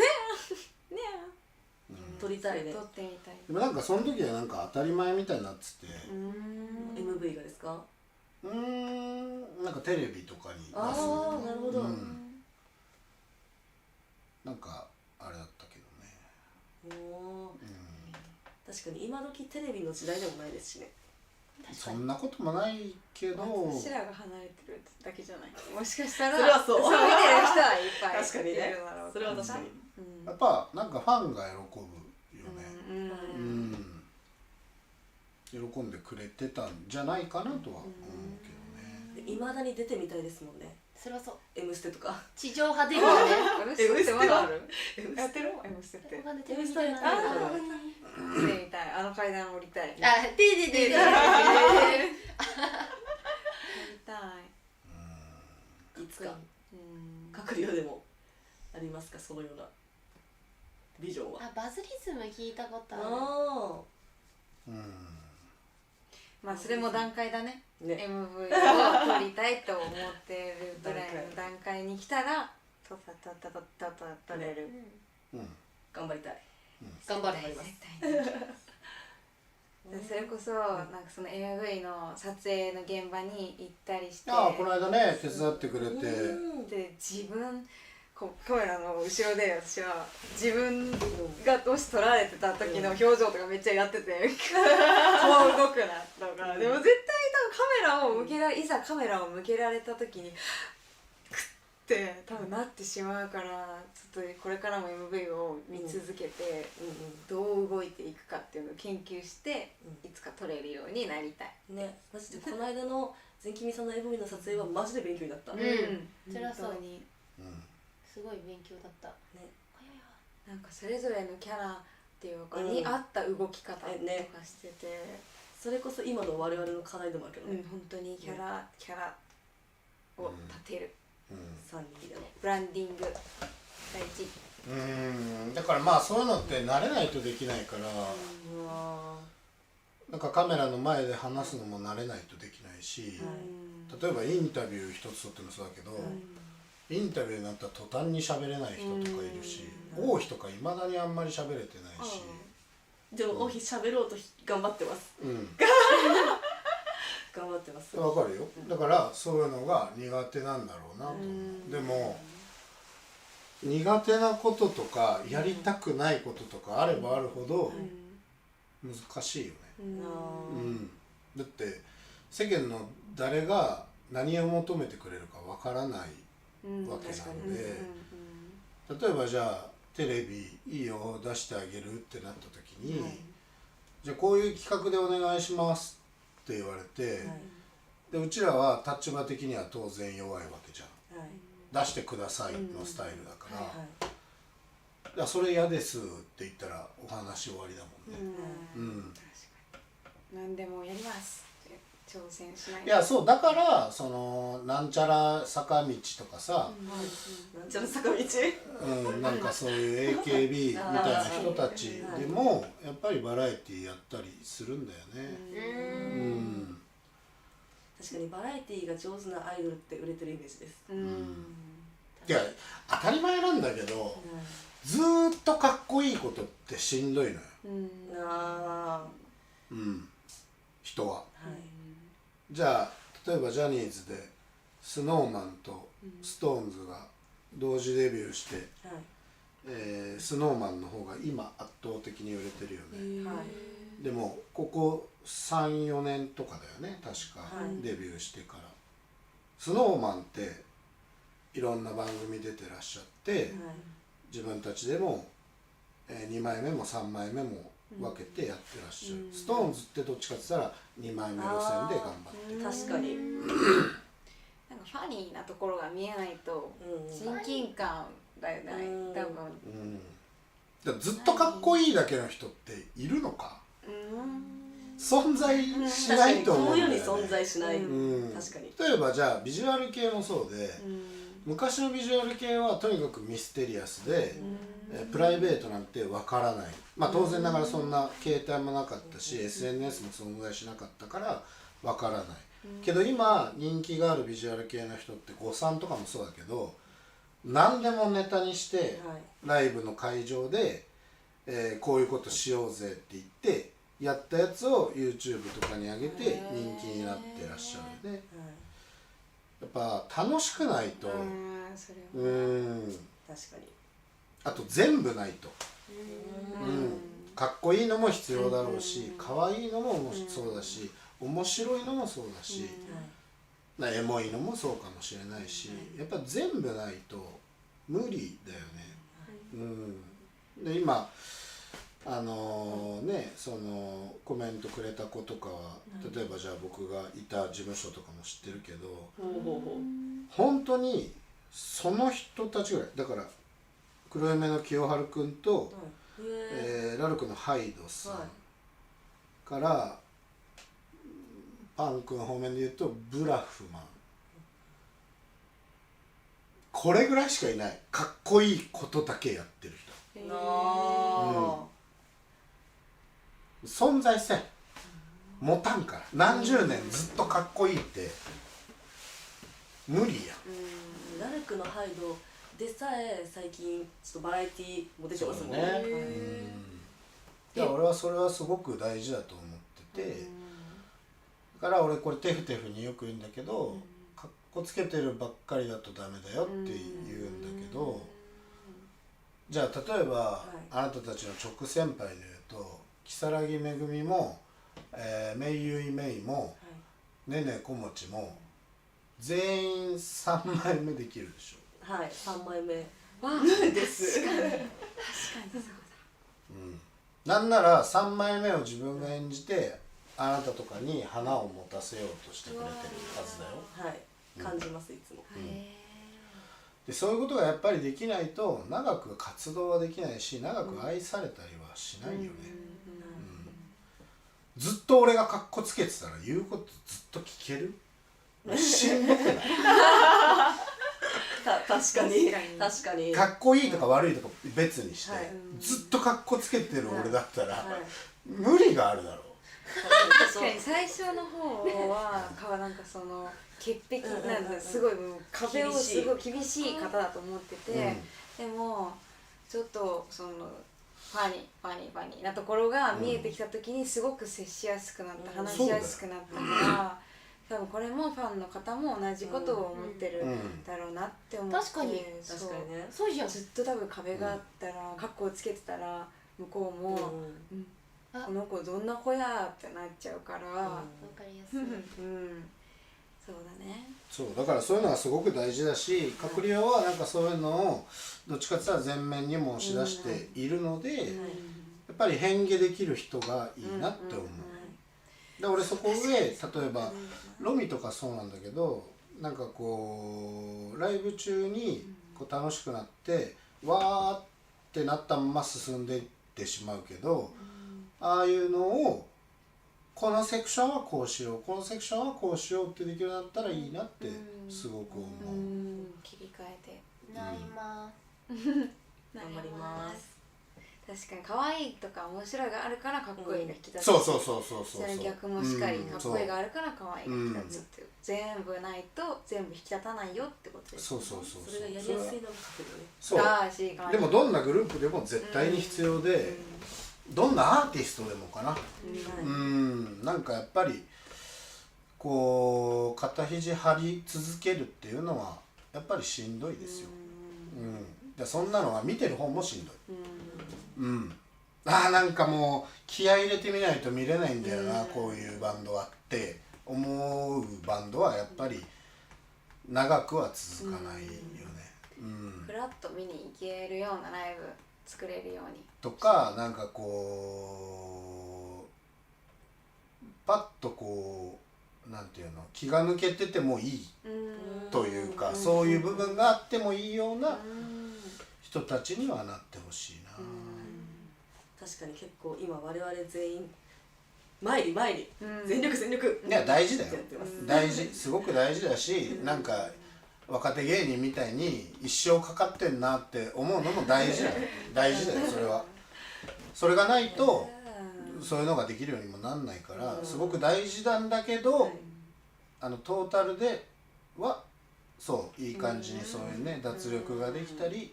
撮りたいね。撮ってみたい。でもなんかその時はなんか当たり前みたいになってて、MV がですか？なんかテレビとかに出す。なるほど。なんかあれだったけどね。確かに今時テレビの時代でもないですしね。そんなこともないけど、私らが離れてるだけじゃない。もしかしたらそれはそう。見てる人はいっぱい確かにね。いるだろう。それは確かに。やっぱなんかファンが喜ぶよね。喜んでくれてたんじゃないかなとは思うけどね。未だに出てみたいですもんね。それはそう。 M ステとか地上波デビューね。 M ステってまだある？ M ステやってる？ M ステって他でテレ M ビステやってる見てみたい。あの階段降りたい。あ、でででで。やりたい。いつかうん。閣僚でもありますか、そのようなビジョンは。あ、バズリズム聞いたことある。あまあそれも段階だね。あね MV を撮りたいと思ってるぐらいの段階に来たら撮れる。頑張りたい。頑張れ。頑張りますそれこそなんかその MV の撮影の現場に行ったりして、ああこの間ね手伝ってくれて、で自分こうカメラの後ろで私は自分がもし撮られてた時の表情とかめっちゃやってて顔動くなとか、でも絶対多分いざカメラを向けられた時にクッて多分なってしまうから、ちょっとこれからも MV を見続けてどう動いていくかっていうのを研究していつか撮れるようになりたい。ね、マジでこの間の全キミさんの MV の撮影はマジで勉強になった。んそれはそう本当にすごい勉強だった。ね、なんかそれぞれのキャラっていうかに合った動き方とかしてて、それこそ今の我々の課題でもあるけどね、本当にキャラを立てる、 3人でのブランディング大事。だからまあそういうのって慣れないとできないから、うわなんかカメラの前で話すのも慣れないとできないし、例えばインタビュー一つとってもそうだけど、インタビューになったら途端に喋れない人とかいるし、王妃とかいまだにあんまり喋れてないし、でも王妃喋ろうと頑張ってます。頑張ってます。わかるよ。だからそういうのが苦手なんだろうなと思う。でも苦手なこととかやりたくないこととかあればあるほど難しいよね。だって世間の誰が何を求めてくれるかわからないわけなので、例えばじゃあテレビいいよ出してあげるってなった時に、じゃあこういう企画でお願いしますって言われて、でうちらは立場的には当然弱いわけじゃん。出してくださいのスタイルだから、だからそれ嫌ですって言ったらお話終わりだもんね。何でもやりますって挑戦しない。いやそうだからそのなんちゃら坂道とかさ、なんちゃら坂道、なんかそういう AKB みたいな人たちでもやっぱりバラエティやったりするんだよね。確かにバラエティが上手なアイドルって売れてるイメージです。いや当たり前なんだけど、ずーっとかっこいいことってしんどいのよ。人は。じゃあ例えばジャニーズで SnowMan と SixTONES が同時デビューして、SnowMan の方が今圧倒的に売れてるよね。でもここ 3,4 年とかだよね確か、デビューしてから。SnowMan っていろんな番組出てらっしゃって、自分たちでも、2枚目も3枚目も分けてやってらっしゃる。SixTONES ってどっちかって言ったら2枚目路線で頑張ってる。確かになんかファニーなところが見えないと親近感だよね、多分。だからずっとかっこいいだけの人っているのか、存在しないと思うんだよね。この世に存在しない。確かに。例えばじゃあビジュアル系もそうで、昔のビジュアル系はとにかくミステリアスで、プライベートなんてわからない。まあ当然ながらそんな携帯もなかったし、SNS も存在しなかったからわからない。けど今人気があるビジュアル系の人って誤算とかもそうだけど、何でもネタにしてライブの会場で、こういうことしようぜって言ってやったやつを YouTube とかに上げて人気になってらっしゃるね。やっぱ楽しくないと、確かに。あと全部ないと、かっこいいのも必要だろうし、可愛いのもそうだし、面白いのもそうだし、エモいのもそうかもしれないし、やっぱ全部ないと無理だよね。で今ね、そのコメントくれた子とかは、例えばじゃあ僕がいた事務所とかも知ってるけど、本当にその人たちぐらいだから、黒夢の清春くんと、ラルクのハイドさんから、パン君方面で言うとブラフマン、これぐらいしかいない。かっこいいことだけやってる人。存在せん、持たんから。何十年ずっとかっこいいって無理や。ラルクのハイドでさえ最近ちょっとバラエティーも出てますもんね。いや俺はそれはすごく大事だと思ってて、だから俺これテフテフによく言うんだけど、かっこつけてるばっかりだとダメだよって言うんだけど、じゃあ例えば、あなたたちの直先輩で言うと如月めぐみも、めいゆいめいも、ねねこもちも全員3枚目できるでしょ。はい、3枚目です。確かにそうだ。なんなら3枚目を自分が演じてあなたとかに花を持たせようとしてくれてるはずだよ。はい、感じますいつも。でそういうことがやっぱりできないと長く活動はできないし、長く愛されたりはしないよね。ずっと俺がカッコつけてたら言うことずっと聞ける？しんどくない？確かにかっこいいとか悪いとか別にして、ずっとカッコつけてる俺だったら、無理があるだろう。確かに最初の方はなんかその潔癖なんかすごいもう壁をすごい厳しい方だと思ってて、でもちょっとそのファニーなところが見えてきた時にすごく接しやすくなった、話しやすくなったから、多分これもファンの方も同じことを思ってるだろうなって思って、確かにね。そうじゃん。ずっと多分壁があったら、カッコをつけてたら向こうも、この子どんな子やってなっちゃうから、わかりやすい。そうだね。そうだからそういうのはすごく大事だし、カクリオはなんかそういうのをどっちかって言ったら前面にも押し出しているので、やっぱり変化できる人がいいなって思う。で俺そこ上、例えばロミとかそうなんだけど、なんかこうライブ中にこう楽しくなってわーってなったまま進んでいってしまうけど、ああいうのをこのセクションはこうしよう、このセクションはこうしようってできるようになったらいいなってすごく思う。切り替えてなります。頑張ります。確かに可愛いとか面白いがあるからかっこいいが引き立つ。そうそれ逆もしっかりかっこいいがあるから可愛いが引き立つっていう。全部ないと全部引き立たないよってことです。それがやりやすいのがかけるね。そう。でもどんなグループでも絶対に必要で、どんなアーティストでもかな。なんかやっぱりこう肩肘張り続けるっていうのはやっぱりしんどいですよ。でそんなのは見てる方もしんどい。なんかもう気合い入れてみないと見れないんだよな、こういうバンドはって思うバンドはやっぱり長くは続かないよね。フラッと見に行けるようなライブ作れるようにとか、なんかこうパッとこうなんていうの、気が抜けててもいいというか、そういう部分があってもいいような人たちにはなってほしいな。確かに結構今我々全員前に全力いや大事だよ。大事、すごく大事だし、なんか若手芸人みたいに一生かかってんなって思うのも大事だよ。大事だよ、それは。それがないとそういうのができるようにもなんないから、すごく大事なんだけど、トータルではそういい感じにそういうね脱力ができたり、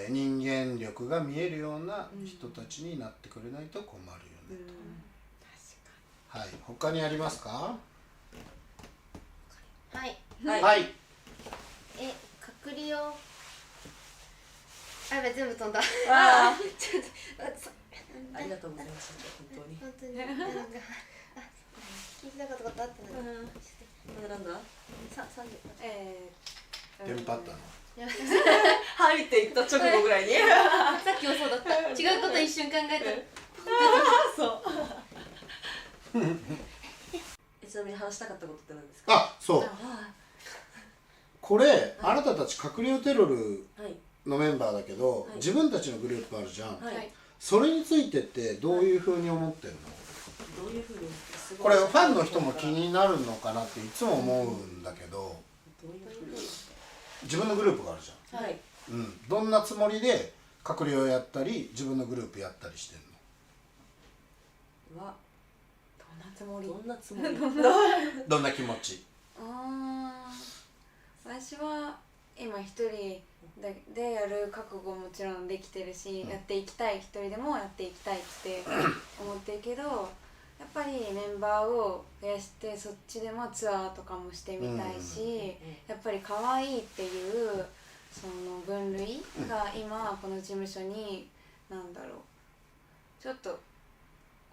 人間力が見えるような人たちになってくれないと困るよねと。はい、他にありますか？はい。はい。かくりお。やばい、全部飛んだ。ちょっと。ありがとうございました。本当に。なんか聞いてなかったことあったのに。なんだ？30分。テンパったの。入っていった直後ぐらいにさっきもそうだった。違うこと一瞬考えた。そうちなみに話したかったことって何ですか？あ、そう。はこれ、あなたたち閣僚テロルいのメンバーだけど、はい自分たちのグループあるじゃん。はい、はいそれについてってどういう風に思ってんの？どういうふうにこれファンの人も気になるのかなっていつも思うんだけど、どういうふうに自分のグループがあるじゃはいん。うん。どんなつもりで閣僚やったり自分のグループやったりしてんの？はどんなつもり？どんなつもりどんな気持ち？私は今一人でやる覚悟もちろんできてるし、やっていきたい、一人でもやっていきたいって思ってるけど、やっぱりメンバーを増やしてそっちでもツアーとかもしてみたいし、やっぱり可愛いっていうその分類が今この事務所になんだろう、ちょっと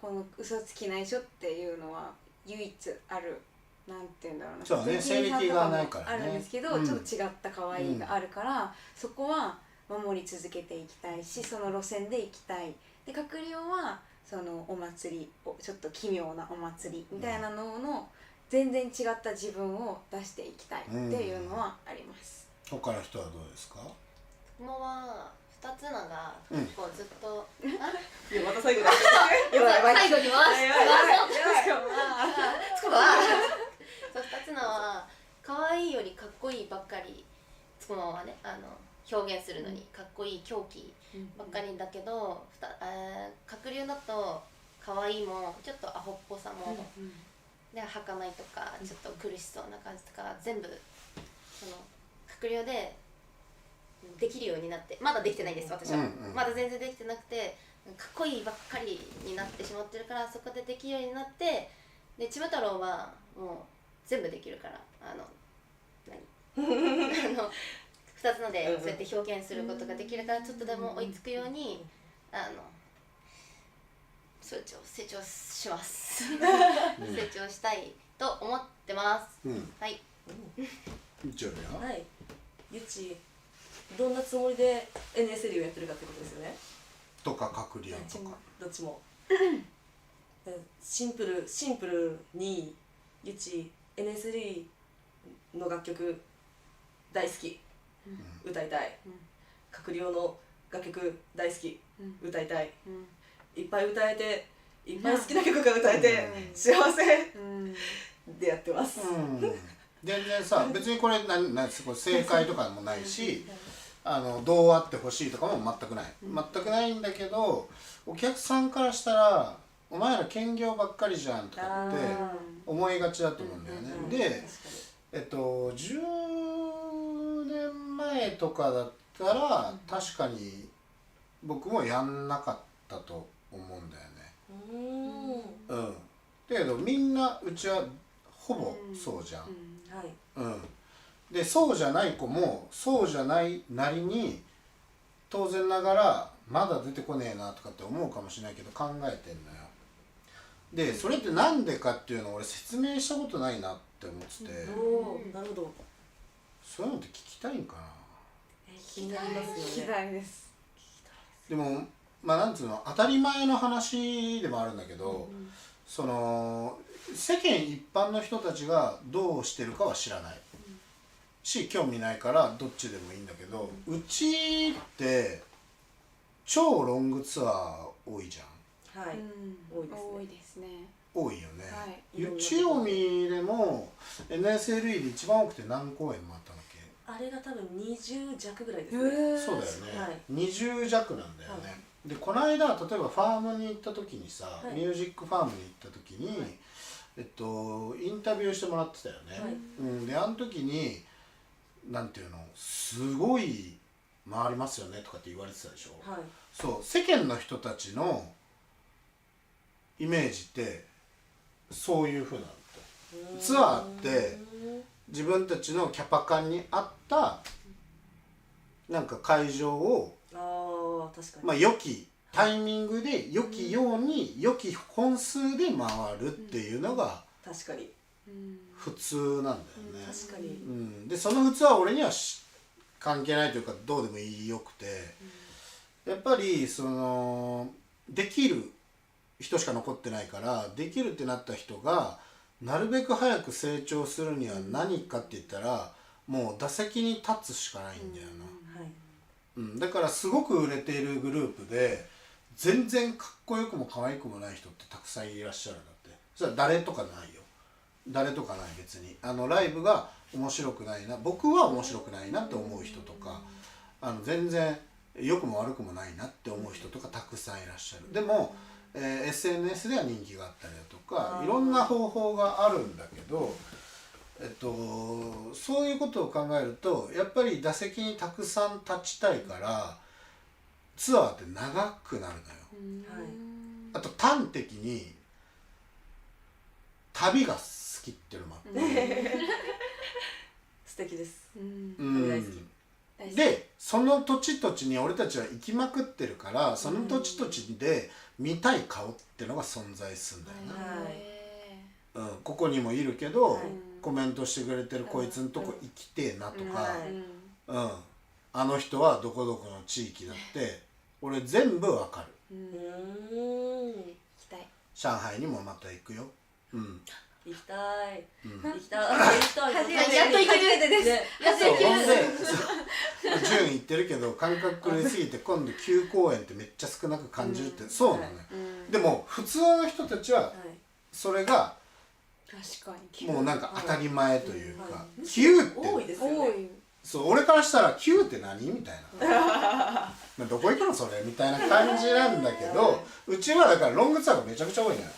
この嘘つき内緒っていうのは唯一ある。なんていうんだろうな、そうね、性癖がないからね。あるんですけど、ちょっと違った可愛いがあるから、そこは守り続けていきたいし、その路線で行きたい。で閣僚はそのお祭りをちょっと奇妙なお祭りみたいなのの全然違った自分を出していきたいっていうのはあります。他の人はどうですか？もは2つのが結構ずっと、いやまた最後だ最後に回そうそう2つのは可愛いよりかっこいいばっかり、そのままね表現するのにかっこいい狂気ばっかりだけど、閣僚だと可愛いもちょっとアホっぽさも、で儚いとかちょっと苦しそうな感じとか全部その閣僚でできるようになって、まだできてないです私は、まだ全然できてなくてかっこいいばっかりになってしまってるから、そこでできるようになって、でちむ太郎はもう全部できるから2つのでそうやって表現することができるから、ちょっとでも追いつくように成長します成長したいと思ってます、はい。一応ね。はい。ゆちどんなつもりで NSL をやってるかってことですよね。とか閣僚とか。どっちも。シンプルにゆち NSL の楽曲大好き、歌いたい。閣僚の楽曲大好き、歌いたい。いっぱい歌えて、いっぱい好きな曲が歌えて、幸せでやってます。全然さ、別にこれ正解とかもないし、どうあってほしいとかも全くない、全くないんだけど、お客さんからしたらお前ら兼業ばっかりじゃんとかって思いがちだと思うんだよね。で、10年前とかだったら確かに僕もやんなかったと思うんだよね。だけどみんなうちはほぼそうじゃん。でそうじゃない子もそうじゃないなりに当然ながらまだ出てこねえなとかって思うかもしれないけど考えてんのよ。でそれってなんでかっていうのを俺説明したことないなって思ってて、なるほど。そういうのって聞きたいんかな。気になりますよね。聞きたいです。でもまあなんつうの当たり前の話でもあるんだけど、その世間一般の人たちがどうしてるかは知らないし興味ないからどっちでもいいんだけど、うちって超ロングツアー多いじゃん。はい、多いですね。多いよね。ゆちおみでも NSLE で一番多くて何公演もあったんだっけ？あれが多分20弱ぐらいですね。そうだよね、20弱なんだよね。でこの間例えばファームに行った時にさ、ミュージックファームに行った時に、インタビューしてもらってたよね。であの時になんていうのすごい回りますよねとかって言われてたでしょ。そう世間の人たちのイメージってそういう風なんだって。ツアーって自分たちのキャパ感に合ったなんか会場をまあ良きタイミングで良きように良き本数で回るっていうのが確かに普通なんだよね、確かに、でその普通は俺には関係ないというかどうでもよくて、やっぱりそのできる人しか残ってないから、できるってなった人がなるべく早く成長するには何かって言ったら、もう打席に立つしかないんだよな、だからすごく売れているグループで全然かっこよくも可愛くもない人ってたくさんいらっしゃるんだって。それは誰とかないよ、誰とかない、別にライブが面白くないな、僕は面白くないなって思う人とか、全然良くも悪くもないなって思う人とかたくさんいらっしゃる。でも、SNS では人気があったりだとか、いろんな方法があるんだけど、そういうことを考えるとやっぱり打席にたくさん立ちたいからツアーって長くなるのよ。あと端的に旅が好きっていうのもあって、素敵です。うん大好き。でその土地土地に俺たちは行きまくってるから、その土地土地で見たい顔ってのが存在するんだよな、ここにもいるけど、コメントしてくれてるこいつんとこ行きてえなとか、あの人はどこどこの地域だって俺全部わかる。行きたい。上海にもまた行くよ。行きたい。行きたい。やっと行けるです。やっと行ける。順行ってるけど感覚狂いすぎて今度9公演ってめっちゃ少なく感じるって、そうなのよ。でも普通の人たちはそれが確かにもうなんか当たり前というか、9って多いですよね。そう俺からしたら9って何みたいなどこ行くのそれみたいな感じなんだけど、うちはだからロングツアーがめちゃくちゃ多いのよ。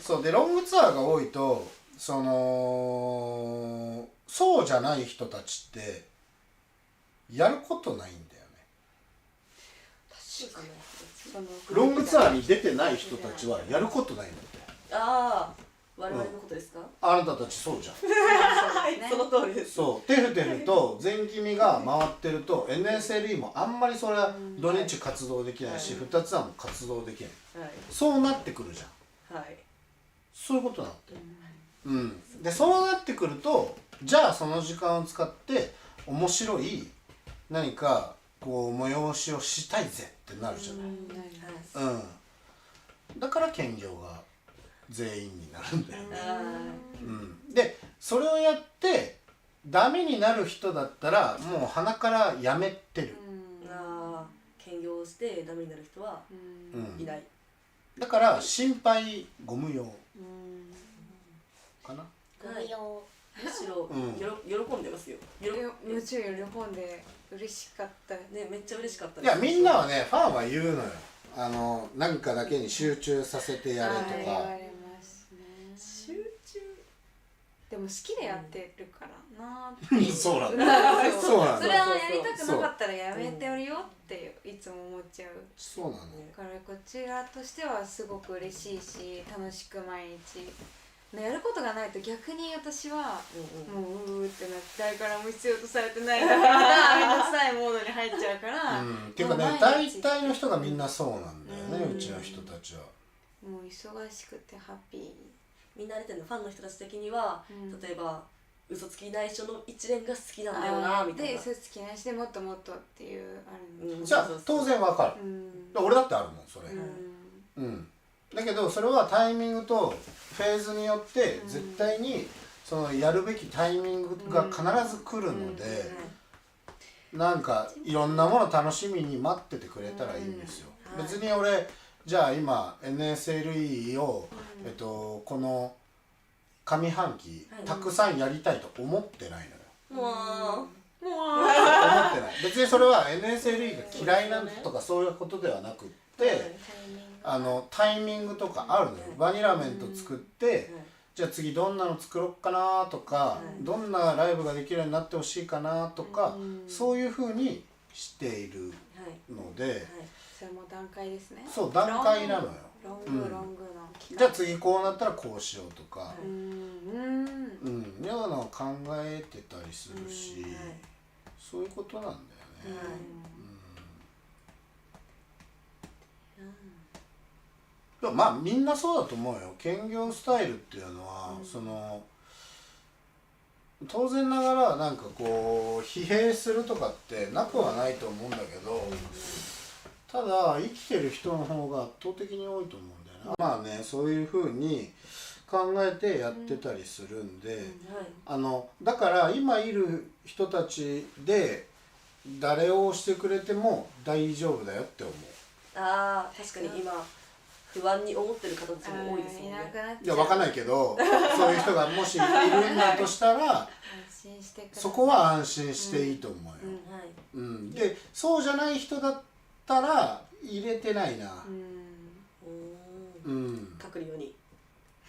そうでロングツアーが多いとそうじゃない人たちってやることないんだよね。確かに。ロングツアーに出てない人たちはやることないんだって。ああ、我々のことですか？あなたたちそうじゃん。はい、その通りです。そうテフテフと全気味が回ってると NSLE もあんまりそれは土日活動できないし、2つはもう活動できない、そうなってくるじゃん。はい、そういうことなんだよ。でそうなってくるとじゃあその時間を使って面白い何かこう催しをしたいぜってなるじゃない。だから兼業が全員になるんだよね。でそれをやってダメになる人だったらもう鼻からやめてる。兼業してダメになる人はいない。だから心配ご無用かな。ご無用。むしろ喜んでますよ。もちろん喜んで嬉しかったね。めっちゃ嬉しかったです。いやみんなはねファンは言うのよ。何かだけに集中させてやれとか。言われますね。集中。でも好きでやってるからな。そうなんだ。そうなんだ。それはやりたくなかったらやめてるよっていつも思っちゃう。そうなの。だからこちらとしてはすごく嬉しいし楽しく毎日。やることがないと逆に私はもうってなって誰からも必要とされてないからめんどくさいモードに入っちゃうから、っていうかね大体の人がみんなそうなんだよね、うちの人たちは。もう忙しくてハッピーにみんなあれてんのファンの人たち的には、例えば嘘つき内緒の一連が好きなんだよなみたいな。で嘘つきないしでもっともっとっていうあるじゃあ当然わかる。俺だってあるもんそれ。だけどそれはタイミングとフェーズによって絶対にそのやるべきタイミングが必ず来るので、なんかいろんなもの楽しみに待っててくれたらいいんですよ。別に俺じゃあ今 NSLE をこの上半期たくさんやりたいと思ってないのよ。思ってない。別にそれは NSLE が嫌いなんとかそういうことではなくって。タイミングとかあるのよ。バニラメント作ってじゃあ次どんなの作ろっかなとか、どんなライブができるようになってほしいかなとか、そういうふうにしているので、それも段階ですね。そう段階なのよ。ロングのじゃあ次こうなったらこうしようとかようなのを考えてたりするし、そういうことなんだよね。まあみんなそうだと思うよ。兼業スタイルっていうのは、その当然ながらなんかこう疲弊するとかってなくはないと思うんだけど、ただ生きてる人の方が圧倒的に多いと思うんだよね。まあね、そういうふうに考えてやってたりするんで、だから今いる人たちで誰をしてくれても大丈夫だよって思う。ああ、確かに今不安に思ってる方たちも多いですもんね。いや、分かんないけどそういう人がもしいるんだとしたら安心してください。そこは安心していいと思うよ、はいでそうじゃない人だったら入れてないな。隠れように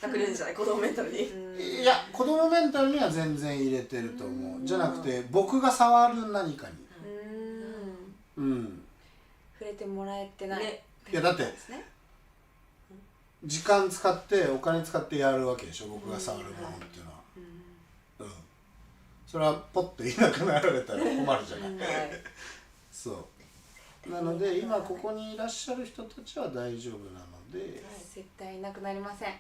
隠れるんじゃない、子供メンタルに。いや、子供メンタルには全然入れてると思う。じゃなくて僕が触る何かに触れてもらえてない、ね、いやだってですね。時間使ってお金使ってやるわけでしょ、僕が触るものっていうのは。それはポッといなくなられたら困るじゃない、そうなので今ここにいらっしゃる人たちは大丈夫なので、絶対いなくなりません。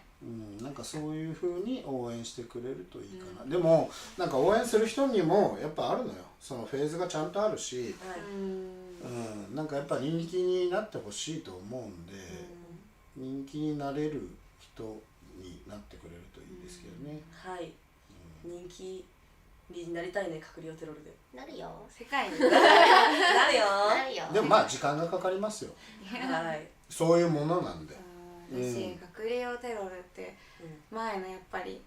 なんかそういう風に応援してくれるといいかな、でもなんか応援する人にもやっぱあるのよ、そのフェーズがちゃんとあるし、なんかやっぱ人気になってほしいと思うんで、人気になれる人になってくれるといいですけどね。はい、人気になりたいね、隠れよテロルで。なるよ。世界になるよ。なるよ。でもまあ時間がかかりますよ。はい。そういうものなんで。私、隠れようテロルって前のやっぱり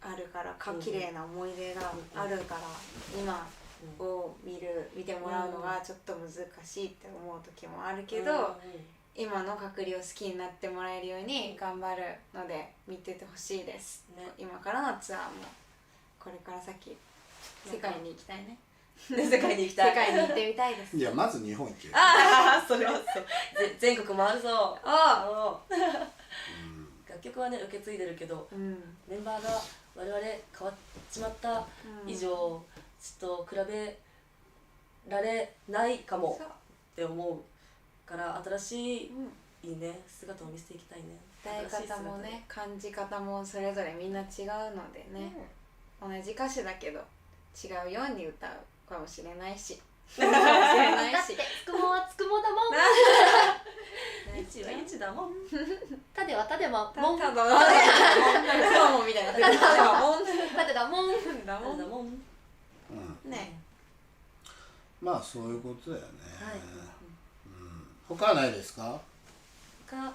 あるから綺麗な思い出があるから、今を見てもらうのがちょっと難しいって思う時もあるけど、今の隠れを好きになってもらえるように頑張るので見ててほしいです、今からのツアーもこれから先世界に行きたいね。世界に行きたい。世界に行ってみたいです。いや、まず日本行けよ。ああ、それはそう。全国回るぞ。楽曲はね受け継いでるけど、メンバーが我々変わっちまった以上、ちょっと比べられないかもって思うから新しい、いいね姿を見せていきたいね。歌い方もね、感じ方もそれぞれみんな違うのでね、同じ歌詞だけど違うように歌うかもしれないしだってつくもはつくもだもん。いちはいちだもん。たではたでももん。ただそうもみたいな。たではもん。たでだもん。だもん。だもん。ね。まあそういうことだよね。他はないですか？他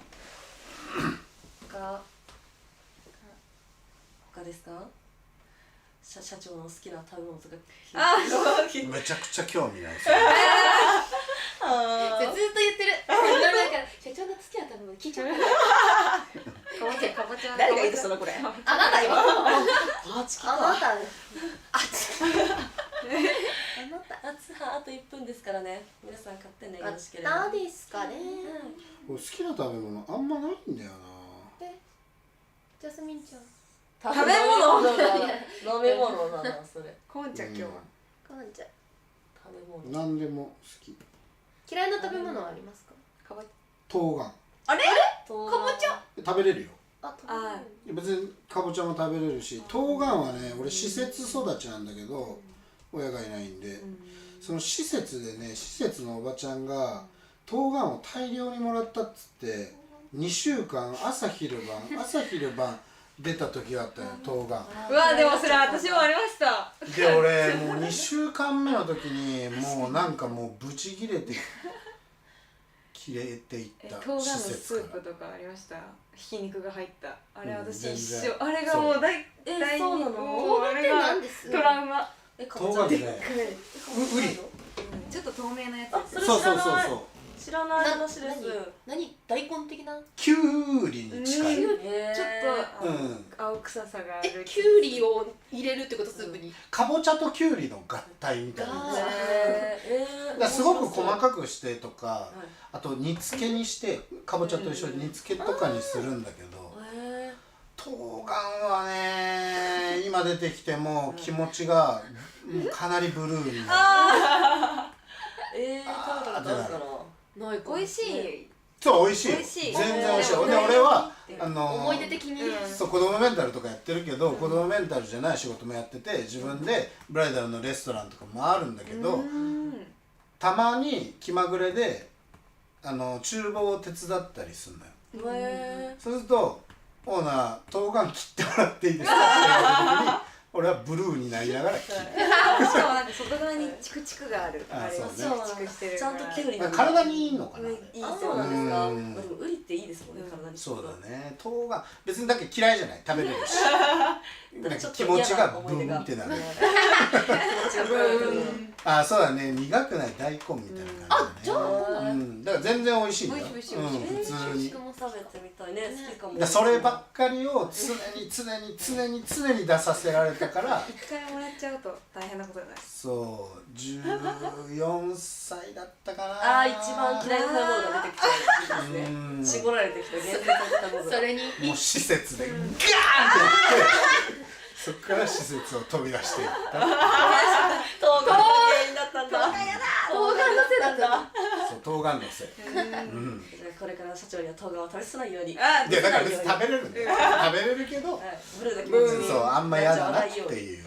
ですか？社長の好きな食べ物とか。めちゃくちゃ興味ないです。ずっと言ってる。なんか社長の好きな食べ物聞いちゃった。かぼちゃ。誰が言ってたのこれ？あなたよ。あなた。あと1分ですからね。皆さん買ってね、よろしければ。何ですかね。好きな食べ物あんまないんだよな。ジャスミンちゃん。食べ物飲み物だなそれ。こんちゃん今日は。こんちゃん。食べ物。何でも好き。嫌いな食べ物はありますか？冬瓜。あれ？かぼちゃ。食べれるよ。あ、別にかぼちゃも食べれるし、冬瓜はね、俺施設育ちなんだけど、親がいないんで、その施設でね、施設のおばちゃんが冬瓜を大量にもらったっつって2週間朝昼晩出た時があったよ、冬瓜。うわ、でもそれ私もありました。で俺もう2週間目の時にもうなんかもうブチ切れていった冬瓜のスープとかありました。ひき肉が入ったあれ、私一生あれがもう大そうなの？あれがトラウマ。冬瓜ね、ウリ。ちょっちょっと透明なやつ。そうそうそうそう。知らない話です。何大根的な？キュウリに近い。ちょっとうん青臭さがある。キュウリを入れるってことスープに？かぼちゃとキュウリの合体みたいな。だからすごく細かくしてとか、あと煮付けにしてかぼちゃと一緒に煮付けとかにするんだけど、冬瓜はね今出てきても気持ちがかなりブルーになる。食べたことあるかな。ないか。美味しいそう美味しい美味しい全然美味しい。でうん俺は思い出的に、そう子供メンタルとかやってるけど、子供メンタルじゃない仕事もやってて、自分でブライダルのレストランとかもあるんだけど、たまに気まぐれで厨房を手伝ったりするのよ。そうするとオーナー冬瓜切ってもらっていいですかって言われた時に俺はブルーになりながら切る。しかもなんか外側にチクチクがある。あそうねチクチクしてるちゃんとケフリ体にいいのかな。いいそうなんですか。うんでもウリっていいですもんね、体に。そうだね。冬瓜別にだけ嫌いじゃない、食べれるしなんか気持ちがブーンってなる。気持ちがブーン。あそうだね、苦くない大根みたいな感じだね。あじゃあだから全然美味しいんだよ。美味しいうん普通に。食べてみたいね、好きかも。そればっかりを常に出させられたから一回もらっちゃうと大変なことになる。そう14歳だったかな。ああ、一番嫌いな食べ物が出てきちゃうですね。絞られてきた厳選された食べ物。それにもう施設でガーンってやってそっから施設を飛び出していった冬瓜が原因だったんだ。冬瓜のせいだったそう冬瓜のせい。じゃあこれから社長には冬瓜を食べさせないように。いやだから別に食べれるんだよ。食べれるけどはいブルーな気持ちに。そうあんま嫌だなってう。いう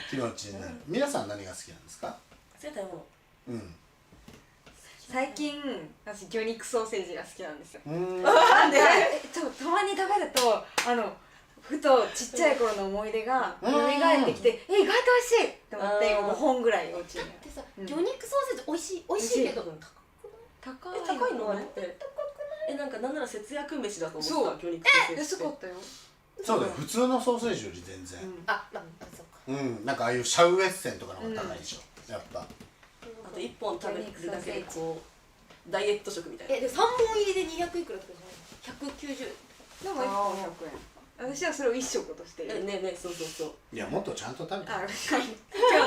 気持ちになる。皆さん何が好きなんですか？好きな食べ物。うん最近私魚肉ソーセージが好きなんですよ。うんなんでたまに食べるとふとちっちゃい頃の思い出が蘇ってきて、意外と美味しいって思って今5本ぐらいお家に。でさ、魚肉ソーセージ美味しいけど高高いのあれって。なんかなんなら節約飯だと思ってた。そう魚肉ソーセージって。安かったよ。そうだよ、普通のソーセージより全然そっかなんかああいうシャウエッセンとかの方が高いでしょ、やっぱ。あと1本食べるだけでこうダイエット食みたいな。で3本入りで200いくらとかじゃない190でも1本100円。私はそれを一食としている。ねそうそうそう。いやもっとちゃんと食べて。今日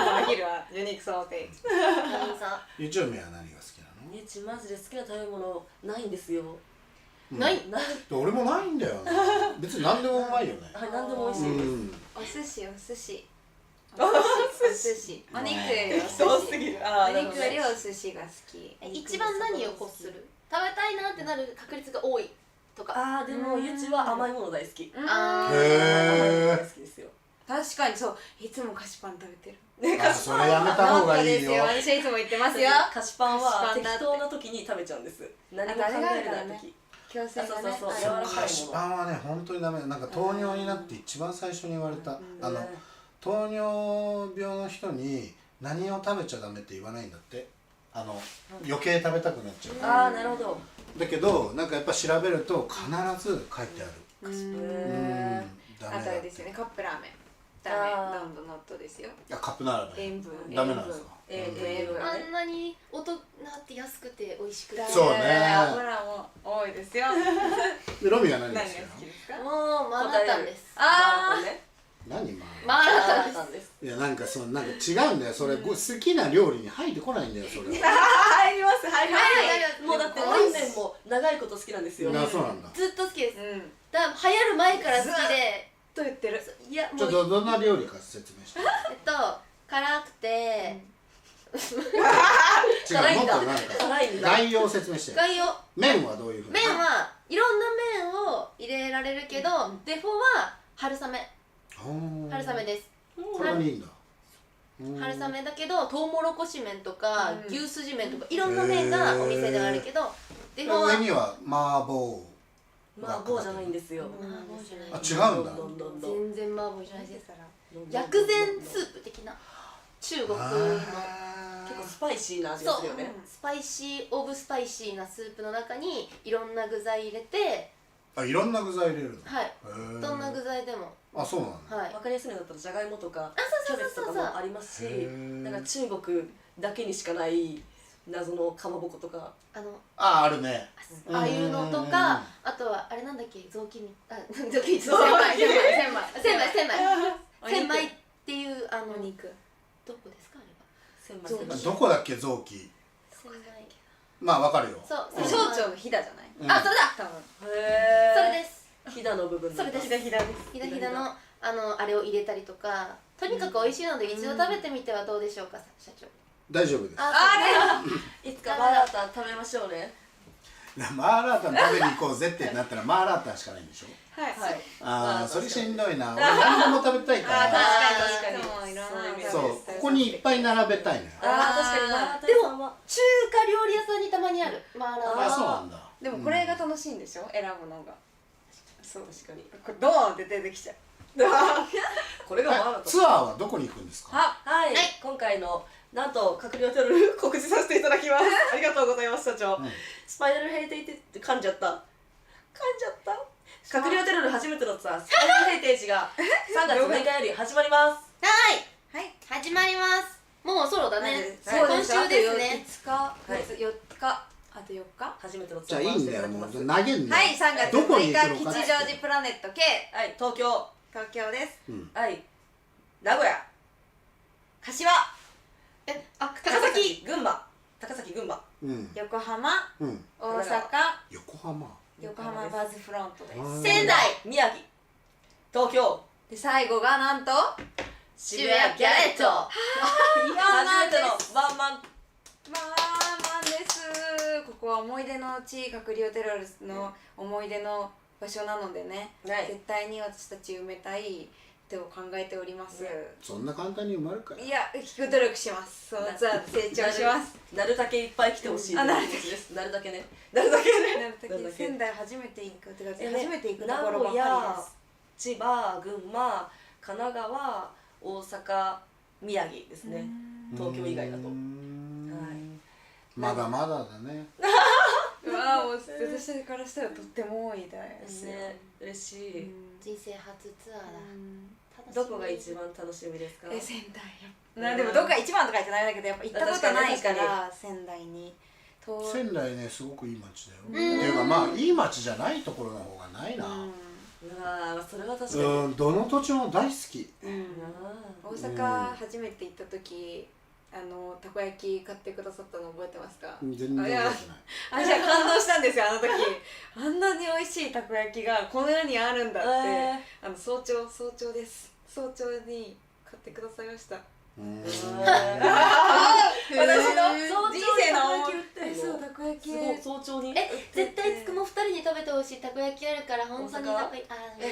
のお昼は魚肉ソーセージ。何さゆちおみは何が好きなの？うちマジで好きな食べ物ないんですよ。ない俺もないんだよね。別に何でもうまいよね。はい、何でも美味しいです。お寿司お寿司お肉よりお寿司ぎる。お肉よりお寿司が好き。一番何を欲する食べたいなってなる確率が多いとかあーでもゆちは甘いもの大好き。あへ大え。好きですよ。確かにそう、いつも菓子パン食べてる。それやめた方がいいよ。私はいつも言ってますよ。菓子パンは菓子パンだって適当な時に食べちゃうんです。何も考えれない時。強制がね。そうある菓子パンはね本当にダメ。なんか糖尿になって一番最初に言われた。糖尿病の人に何を食べちゃダメって言わないんだって。余計食べたくなっちゃう。ああなるほど。だけどなんかやっぱ調べると必ず書いてある。ダメだあとあれですよね、カップラーメン。ダメ、どんどんノットですよ。カップラーメン塩分。ダメなんですか？塩分。あんなに音なって安くて美味しくてそうね油も多いですよ。でロミは何何が好が好きなの？きですか？もうマナタンですあね。何マナタンですです。いやなんかなんか違うんだよそれ。好きな料理に入ってこないんだよそれは。入ります入りまはいす。もうだって何年も長いこと好きなんですよ。あそうなんだ。ずっと好きですうん。流行る前から好きでと言ってる。いやもうちょっとどんな料理か説明して。辛くて違うもっとなんか辛いんだ。概要を説明して。概要麺はどういうふうに？麺はいろんな麺を入れられるけどデフォは春雨ですこれがいいんだ。春雨だけどトウモロコシ麺とか牛すじ麺とかいろんな麺がお店であるけどデフォは上には麻婆。麻婆じゃないんですよ。麻婆じゃないあ違うんだ。どんどん全然麻婆じゃないですどん薬膳スープ的な中国の結構スパイシーな味でそうすよね。スパイシーオブスパイシーなスープの中にいろんな具材入れてあいろんな具材入れるの。はいへーどんな具材でもあそうなんだ。はいわかりやすいのだったらじゃがいもとかキそうャベツとかもありますし、へーなんか中国だけにしかない謎のかまぼことか。あるね。ああいうのとうんかあとはあれなんだっけ雑巾雑巾千枚千枚っていうお肉。どこですかあれは千枚千枚どこだっけ臓器。千枚まあわかるよ。そう小腸のひだじゃない？うんあそれだ多分。へーそれですひだの部分なんだ。それですひだです。ひだひだのあれを入れたりとかとにかく美味しいので一度食べてみてはどうでしょうか社長大丈夫です。あいつかバータン食べましょうね。マーラータン食べに行こうぜってなったらマーラータンしかないんでしょ。はいはいそれしんどいな。俺何でも食べたいか確ら。かに確かにいろんなそういうイメージそうここにいっぱい並べたいのよ。確かにでも中華料理屋さんにたまにあるマーラータン。そうなんだ。でもこれが楽しいんでしょ、選ぶのが。そう確かにこれドーンって出てきちゃう。これがマーラツアーはどこに行くんですか。はい、今回のなんと閣僚テロル告知させていただきますありがとうございます社長、スパイラルヘリテージって噛んじゃった閣僚テロル初めてのツアースパイラルヘリテージが3月6日より始まりますはいはい。始まります。もうソロだね。そう今週ですね。 5日、4日、あと4日。初めてのツじゃアーあいいんだよ。もう投げんだよ。はい、3月どこに6行くのか日吉祥寺プラネット K はい東京東京です。はい名古屋柏、高崎。群馬高崎群馬うん横浜、うん。大阪、横浜。横浜バズフロントです。仙台。宮城東京で最後がなんと渋谷ギャレット初めてのワンマンまあですここは思い出の地、閣僚テロルの思い出の場所なのでね、はい絶対に私たち埋めたいと考えております、そんな簡単に埋まるかよ。いや、聞く努力します。そのツアーで成長します。なるだけいっぱい来てほしいあなる気持ちですなるだけねなるだけねなるだけ仙台初めて行くってかえね初めて行くとこ名ろばっ古屋かりです。千葉群馬神奈川大阪宮城ですね東京以外だとまだまだだね。うわあ、もう私からしたらとっても多いですよ。ね嬉しい人生初ツアーだ。どこが一番楽しみですか仙台や。でもどっか一番とか言ってないんだけどやっぱ行ったことないから仙台に。仙台ねすごくいい街だよ。っていうかまあいい街じゃないところの方がないな。ああそれは確かにどの土地も大好き。大阪初めて行った時たこ焼き買ってくださったの覚えてますか？全然覚えてない。じゃあ感動したんですよあの時。あんなに美味しいたこ焼きがこの世にあるんだって早朝です。早朝に買ってくださいました。私の人生のそうたこ焼き早朝に絶対つくも2人に食べてほしいたこ焼きあるから本当に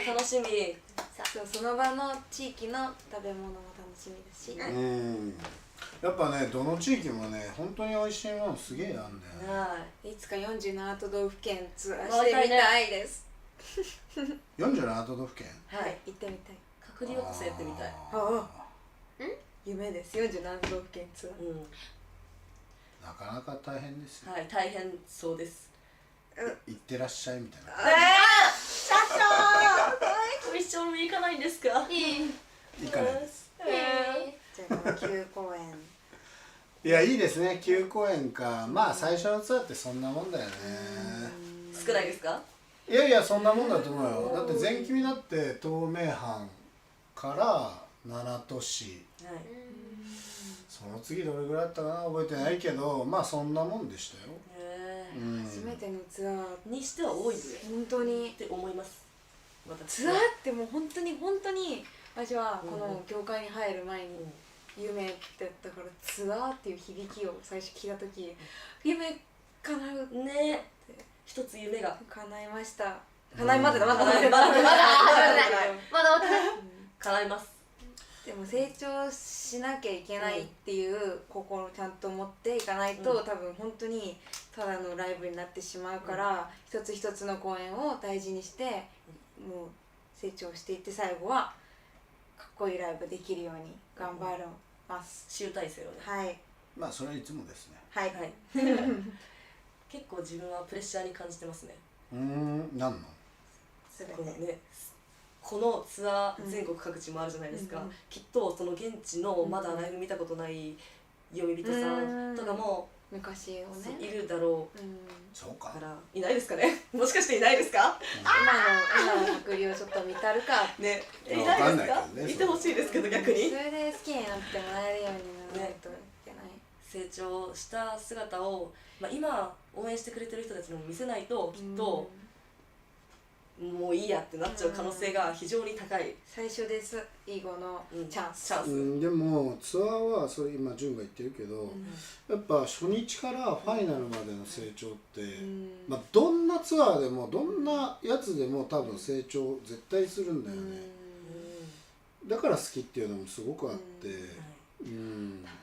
楽しみその場の地域の食べ物も楽しみだし。やっぱねどの地域もね本当に美味しいものすげえあんだよ。いつか47都道府県ツアーしてみたいです。47都道府県。はい行ってみたい。隔離をこそやってみたい夢です。47都道府県ツアー。なかなか大変ですよ。はい大変そうです。行ってらっしゃいみたいな。社長一緒に行かないんですか？行かないです。じゃあこの9公演いやいいですね。9公演か。まあ最初のツアーってそんなもんだよね。少ないですか？いやいやそんなもんだと思うよ。だって全期になって東名阪から7都市。その次どれぐらいだったかな覚えてないけどまあそんなもんでしたよ。初めてのツアーにしては多いです本当にって思います。ツアーってもう本当に私はこの業界に入る前に夢ってだからツアーっていう響きを最初聞いた時夢叶うね一つ夢が叶いました。叶いまでだまだまだ叶います。でも成長しなきゃいけないっていう心をちゃんと持っていかないと、多分本当にただのライブになってしまうから、一つ一つの公演を大事にしてもう成長していって最後はかっこいいライブできるように頑張ります。集大成をね。はいまあそれはいつもですね。はい、結構自分はプレッシャーに感じてますね。何の？このねこのツアー全国各地もあるじゃないですか、きっとその現地のまだライブ見たことない読み人さんとかも昔をねいるだろうそうかからいないですかねもしかしていないですか？今の閣僚ちょっと見たるかねいないですか？ねいてほしいですけど逆にそれで好きになってもらえるようにならないといけない、成長した姿を、今応援してくれてる人たちにも見せないときっともういいやってなっちゃう可能性が非常に高い、最初です以後のチャンス、チャンス、でもツアーはそれ今潤が言ってるけど、やっぱ初日からファイナルまでの成長って、まあ、どんなツアーでもどんなやつでも多分成長絶対するんだよね、だから好きっていうのもすごくあって、楽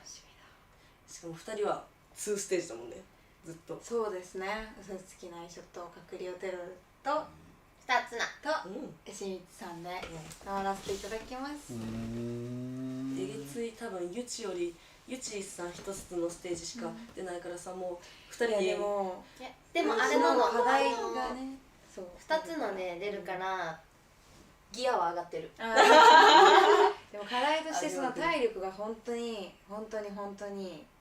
しみしかも2人は2ステージだもんね、ずっと。だ。そうですね。嘘つきないショット、隔離ホテルと二つな新一さんで回らせていただきます。えげつい、多分ゆちよりゆちさん一つのステージしか出ないからさ、もう2人にでもでもあれなの、課題がね、そう2つのね出るからギアは上がってる。でも課題としてその体力が本当に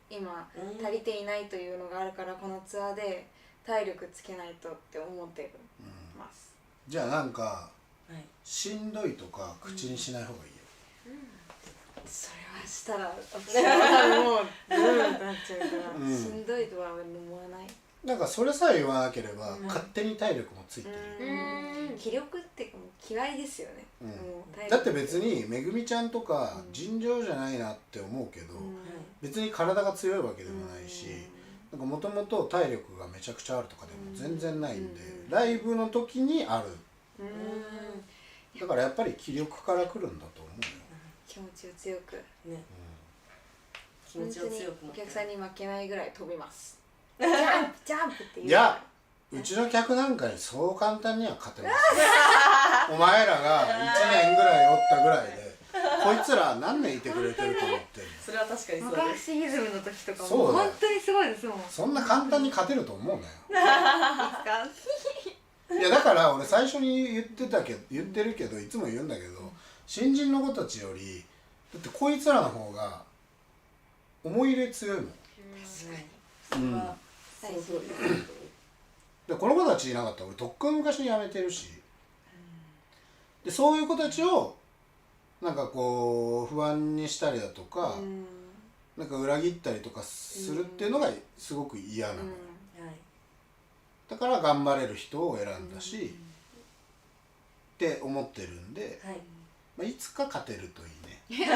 今足りていないというのがあるから、このツアーで体力つけないとって思ってます。じゃあなんかはい、しんどいとか口にしない方がいいよ、それはしたら私は多分もうブーンってなっちゃうから、しんどいとは思わない。なんかそれさえ言わなければ、勝手に体力もついてる、気力っていうかもう気合いですよね、もう体力だって別にめぐみちゃんとか尋常じゃないなって思うけど、別に体が強いわけでもないし、なんかもともと体力がめちゃくちゃあるとかでも全然ないんで、ライブの時にある、だからやっぱり気力から来るんだと思うよ、気持ちを強くね、気持ちを本当に強く持ってお客さんに負けないぐらい飛びます。ジャンプジャンプって言う。いやうちの客なんかにそう簡単には勝てますお前らが1年ぐらいおったぐらいでこいつら何年いてくれてると思ってるの。それは確かにそう昔です。イズムの時とかもそうだよ本当にすごいですもん。いそんな簡単に勝てると思うなよつかいやだから俺最初に言ってるけどいつも言うんだけど、新人の子たちよりだってこいつらの方が思い入れ強いもん。それはその通りです。でこの子たちいなかったら俺とっくに昔に辞めてるし、でそういう子たちをなんかこう不安にしたりだとか、なんか裏切ったりとかするっていうのがすごく嫌なの、はい、だから頑張れる人を選んだし、って思ってるんで、はい、まあ、いつか勝てるといいね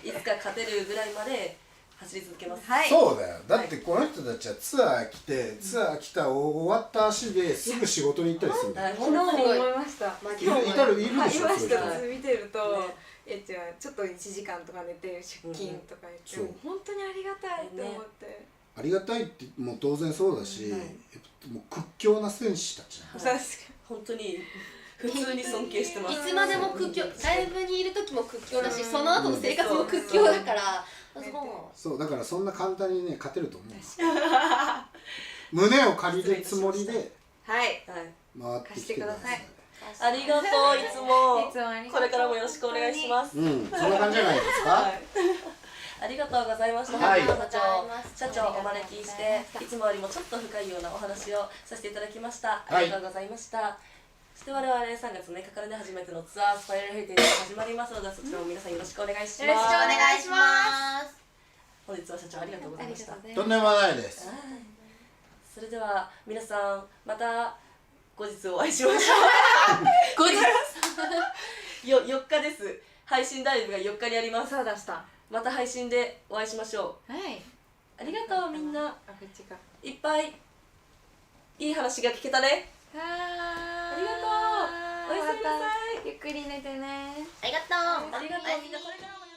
いつか勝てるぐらいまで走り続けます。はい。そうだよ。だってこの人たちはツアー来て、ツアー来た終わった足ですぐ仕事に行ったりするんだよ。昨日も思いました。いるでしょ、いました。そういう人。私見てると、ねじゃあちょっと1時間とか寝て出勤とか言って、本当にありがたいって思って。ありがたいってもう当然そうだし、もう屈強な戦士たちなの。本当に普通に尊敬してます。いつまでも屈強、ライブにいる時も屈強だし、その後の生活も屈強だから、そうだからそんな簡単にね勝てると思う。胸を借りるつもりではい。回ってきてください。ありがとう、いつも。いつもありがとう。これからもよろしくお願いします。そんな感じじゃないですか。ありがとうございました。はい社長お招きしていつもよりもちょっと深いようなお話をさせていただきました。ありがとうございました。そして我々3月6日からね初めてのツアースパイラルヘイテージが始まりますので、そちらも皆さんよろしくお願いします。よろしくお願いします。本日は社長ありがとうございました。とんでもないです。それでは皆さんまた後日お会いしましょう。後日4日です。配信ライブが4日にあります。そうだした。また配信でお会いしましょう。はい。ありがとうみんな。あ、こっちか。いっぱいいい話が聞けたね。ありがとう。おやすみなさい。ゆっくり寝てね。ありがとう。ありがとうみんなこれからも